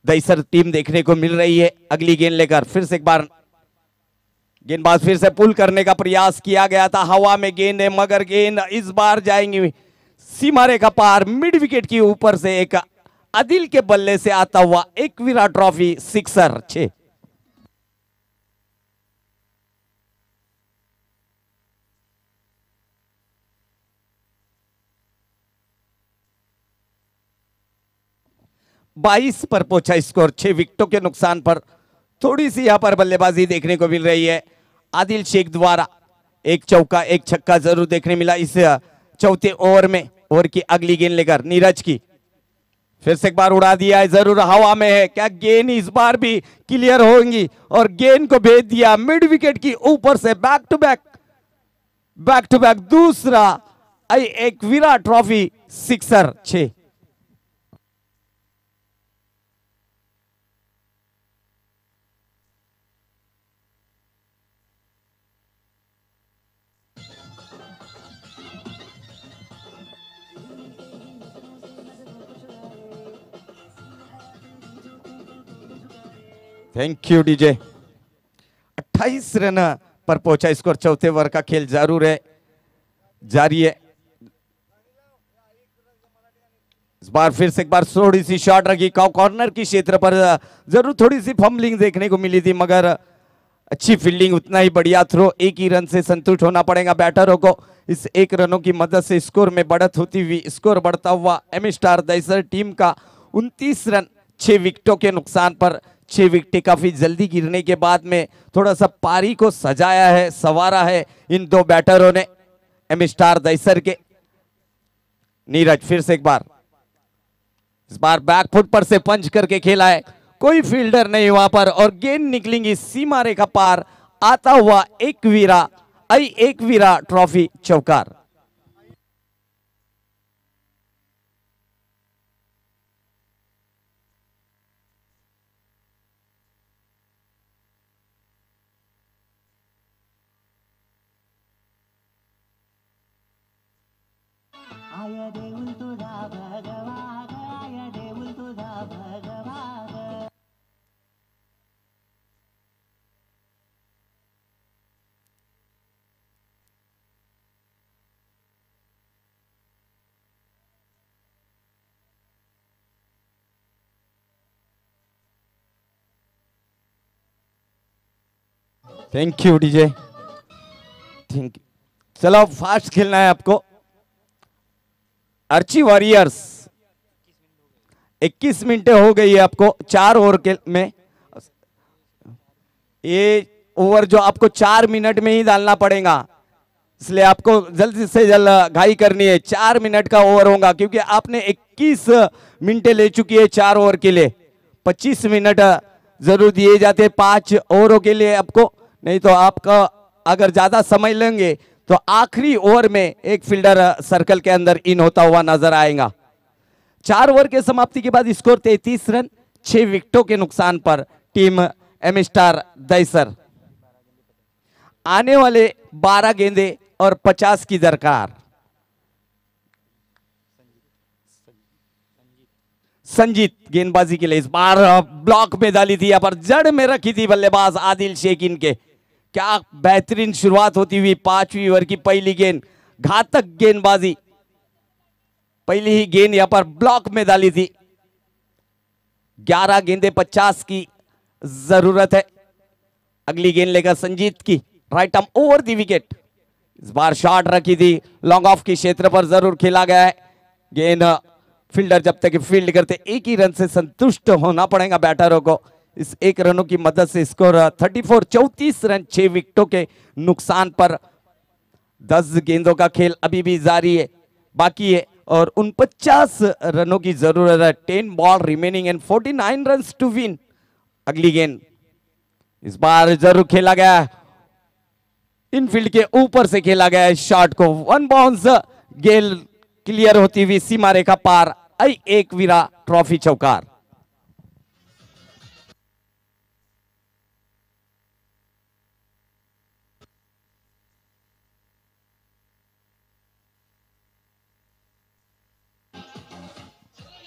Dahisar team देखने को मिल रही है। अगली गेंद लेकर फिर से एक बार गेंदबाज फिर से पुल करने का प्रयास किया गया था, हवा में गेंद है, मगर गेंद इस बार जाएंगी सीमा रेखा पार, मिड विकेट की ऊपर से एक आदिल के बल्ले से आता हुआ एक विराट ट्रॉफी सिक्सर, 6। बाईस पर पहुंचा स्कोर, 6 विकेटों के नुकसान पर थोड़ी सी यहां पर बल्लेबाजी देखने को मिल रही है। आदिल शेख द्वारा एक चौका एक छक्का जरूर देखने मिला इस चौथे ओवर में। ओवर की अगली गेंद लेकर नीरज की फिर से एक बार उड़ा दिया है, जरूर हवा में है, क्या गेंद इस बार भी क्लियर होंगी, और गेंद को भेज दिया मिड विकेट की ऊपर से। बैक टू बैक दूसरा एक Virat trophy sixer, 6। Thank you DJ. 28 run पर पहुंचा स्कोर, चौथे ओवर का खेल जारी है। इस बार फिर से एक बार थोड़ी सी शॉट रखी कॉर्नर की क्षेत्र पर, जरूर थोड़ी सी फंबलिंग देखने को मिली थी, मगर अच्छी फील्डिंग, उतना ही बढ़िया थ्रो। एक ही रन से संतुष्ट होना पड़ेगा बैटरों को। इस 1 रनों की मदद से स्कोर में बढ़त होती हुई स्कोर बढ़ता हुआ एम स्टार दईसर टीम का 29 रन 6 विकेटों के नुकसान पर। 6 विकेटें काफी जल्दी गिरने के बाद में थोड़ा सा पारी को सजाया है, संवारा है इन 2 बैटरों ने एम स्टार दईसर के। नीरज फिर से एक बार, इस बार बैकफुट पर से पंच करके खेला है, कोई फील्डर नहीं वहां पर, और गेंद निकलेंगी सीमा रेखा पार, आता हुआ एक वीरा ट्रॉफी चौकार। Thank you DJ, thank you. चलो फास्ट खेलना है आपको। अर्ची वॉरियर्स 21 मिनटें हो गई है आपको 4 ओवर के में। ये ओवर जो आपको 4 मिनट में ही डालना पड़ेगा, इसलिए आपको जल्द से जल्द घाई करनी है। 4 मिनट का ओवर होगा, क्योंकि आपने 21 मिनटें ले चुकी है 4 ओवर के लिए। 25 मिनट जरूर दिए जाते 5 ओवरों के लिए आपको, नहीं तो आपका अगर ज्यादा समय लेंगे तो आखिरी ओवर में एक फील्डर सर्कल के अंदर इन होता हुआ नजर आएगा। 4 ओवर के समाप्ति के बाद स्कोर 33 रन 6 विकेटों के नुकसान पर टीम एम स्टार दईसर। आने वाले 12 गेंदे और 50 की दरकार। संजीत गेंदबाजी के लिए इस बार ब्लॉक में डाली थी, यहाँ पर जड़ में रखी थी बल्लेबाज आदिल शेख इनके। क्या बेहतरीन शुरुआत होती हुई 5वीं ओवर की पहली गेंद, घातक गेंदबाजी, पहली ही गेंद यहां पर ब्लॉक में डाली थी। 11 गेंदे 50 की जरूरत है। अगली गेंद लेकर संजीत की, right arm over the wicket, is bar shot रखी थी, लॉन्ग ऑफ के क्षेत्र पर जरूर खेला गया है। गेंद फील्डर जब तक फील्ड करते एक ही रन से संतुष्ट होना पड़ेगा बैटरों को। इस एक रनों की मदद से स्कोर 34 रन 6 विकेटों के नुकसान पर। 10 गेंदों का खेल अभी भी जारी है, बाकी है और 49 रनों की जरूरत है। 10 ball remaining and 49 run to win. अगली गेंद इस बार जरूर खेला गया, इनफील्ड के ऊपर से खेला गया है शॉट को। 1 बाउंस, गेंद क्लियर होती हुई सीमा रेखा पार। एक वीरा ट्रॉफी चौकार।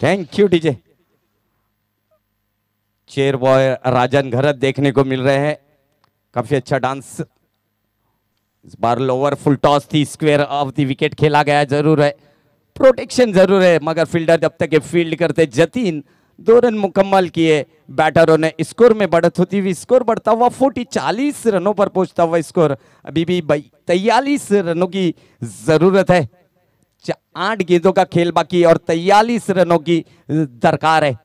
Thank you DJ. Chair boy Rajan Gharat देखने को मिल रहे हैं, काफी अच्छा डांस। इस बार लोअर फुल टॉस थी, स्क्वायर ऑफ द विकेट खेला गया जरूर है, प्रोटेक्शन जरूर है, मगर फील्डर जब तक ये फील्ड करते जतीन 2 रन मुकम्मल किए। बैटरों ने स्कोर में बढ़त होती हुई स्कोर बढ़ता हुआ 40 रनों पर पहुंचता हुआ स्कोर अभी भी 43 रनों की जरूरत है। 8 गेंदों का खेल बाकी और 43 रनों की दरकार है।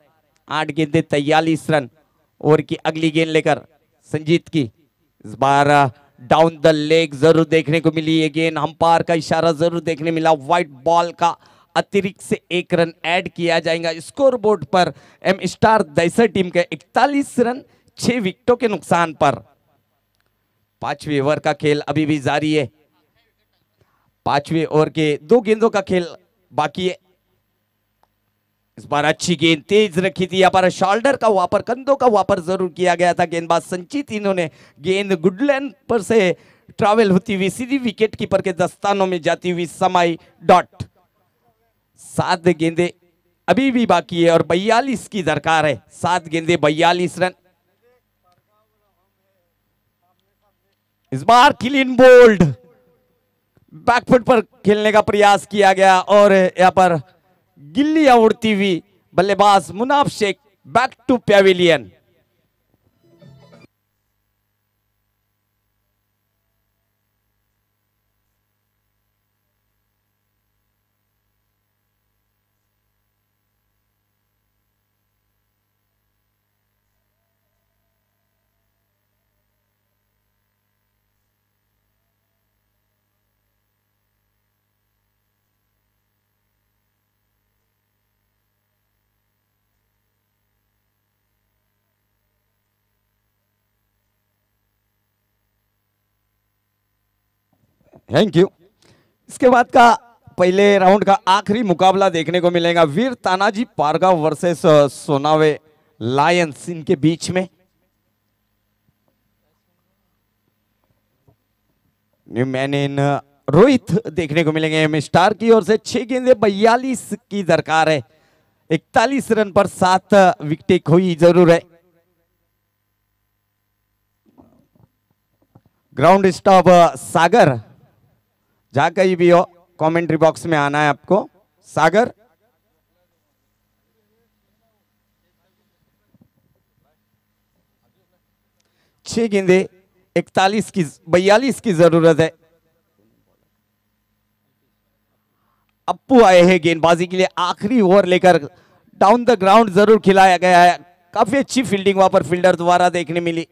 8 गेंदे 43 रन। ओवर की अगली गेंद लेकर संजीत की, इस बार डाउन द लेग जरूर देखने को मिली ये गेंद। अंपायर का इशारा जरूर देखने मिला। व्हाइट बॉल का अतिरिक्त से 1 रन ऐड किया जाएगा स्कोर बोर्ड पर। एम स्टार दैसर टीम के 41 रन 6 विकेटों के नुकसान पर। 5वें ओवर का खेल अभी भी जारी है। 5वें ओवर के 2 गेंदों का खेल बाकी है। इस बार अच्छी गेंद तेज रखी थी, यहाँ पर शोल्डर का वापर, कंधों का वापर जरूर किया गया था। गेंदबाज संचित, इन्होंने गेंद गुडलैंड पर से ट्रैवल होती हुई सीधी विकेट कीपर के दस्तानों में जाती हुई समाई डॉट। 7 गेंदे अभी भी बाकी है और 42 की दरकार है। 7 गेंदे 42 रन। इस बार क्लीन बोल्ड, बैकफुट पर खेलने का प्रयास किया गया और यहाँ पर गिल्लियां उड़ती हुई बल्लेबाज Munaf Shaikh back to pavilion. Thank you. इसके बाद का पहले राउंड का आखिरी मुकाबला देखने को मिलेगा वीर तानाजी पारगाव वर्सेस सोनावे लायंस, इनके बीच में। न्यू मैन इन रोहित देखने को मिलेंगे एम स्टार की ओर से। 6 गेंदे 42 की दरकार है। 41 रन पर 7 विकेटें खोई जरूर है। ग्राउंड स्टॉप सागर, जहां कहीं भी हो कमेंट्री बॉक्स में आना है आपको। सागर, छह गेंदे 42 की जरूरत है। अप्पू आए हैं गेंदबाजी के लिए। आखिरी ओवर लेकर डाउन द ग्राउंड जरूर खिलाया गया है। काफी अच्छी फील्डिंग वहां पर फील्डर द्वारा देखने मिली,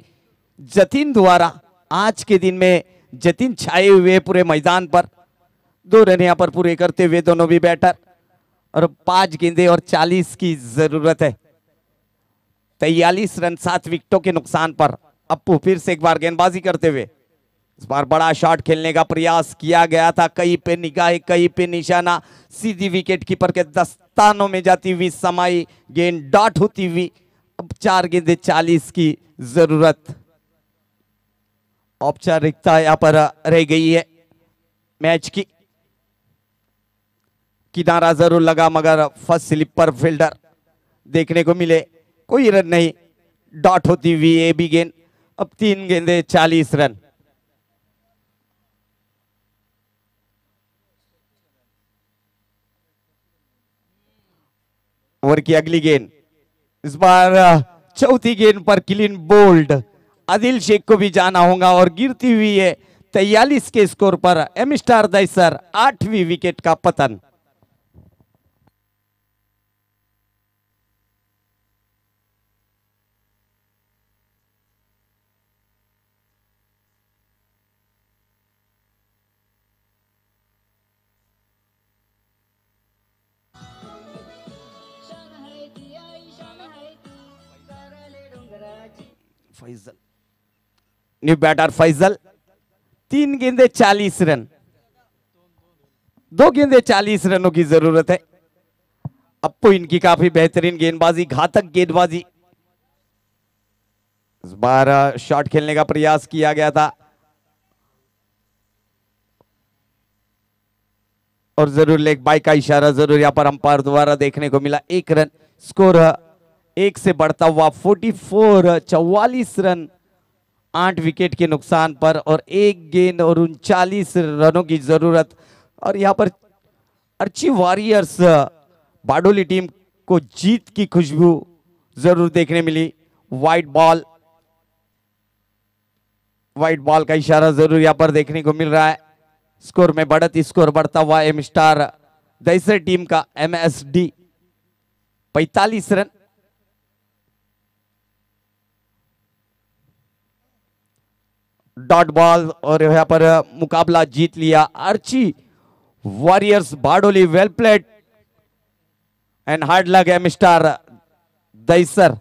जतीन द्वारा। आज के दिन में जतीन छाए हुए पूरे मैदान पर। 2 रन यहां पर पूरे करते हुए दोनों भी बैटर और 5 गेंदे और 40 की जरूरत है। 43 रन 7 विकेटों के नुकसान पर। अप्पू फिर से एक बार गेंदबाजी करते हुए, इस बार बड़ा शॉट खेलने का प्रयास किया गया था। कहीं पे निगाह, कहीं पे निशाना, सीधी विकेट कीपर के दस्तानों में जाती हुई समाई गेंद डॉट होती हुई। अब 4 गेंदे 40 की जरूरत। औपचारिकता यहां पर रह गई है मैच की। किनारा जरूर लगा मगर फर्स्ट स्लिप पर फील्डर देखने को मिले, कोई रन नहीं। डॉट होती हुई ये भी गेंद। अब 3 गेंदे 40 रन। ओवर की अगली गेंद, इस बार चौथी गेंद पर क्लीन बोल्ड। आदिल शेख को भी जाना होगा और गिरती हुई है 43 के स्कोर पर एम स्टार दैसर 8वीं विकेट का पतन। फैजल, न्यू बैटर फैजल, 3 गेंदे 40 रन, 2 गेंदे 40 रनों की जरूरत है। अप्पू इनकी काफी बेहतरीन गेंदबाजी, घातक गेंदबाजी। इस बार शॉट खेलने का प्रयास किया गया था और जरूर लेग बाई का इशारा जरूर यहां पर अंपायर द्वारा देखने को मिला। 1 रन स्कोर 1 से बढ़ता हुआ 44 रन 8 विकेट के नुकसान पर और 1 गेंद और 39 रनों की जरूरत। और यहां पर अर्ची वॉरियर्स बारडोली टीम को जीत की खुशबू जरूर देखने मिली। वाइट बॉल का इशारा जरूर यहां पर देखने को मिल रहा है। स्कोर में बढ़त, स्कोर बढ़ता हुआ एम स्टार दैसर टीम का MSD 45 रन। डॉट बॉल और यहां पर मुकाबला जीत लिया अर्ची वॉरियर्स बारडोली। वेल प्लेड एंड हार्ड लक एम स्टार दैसर।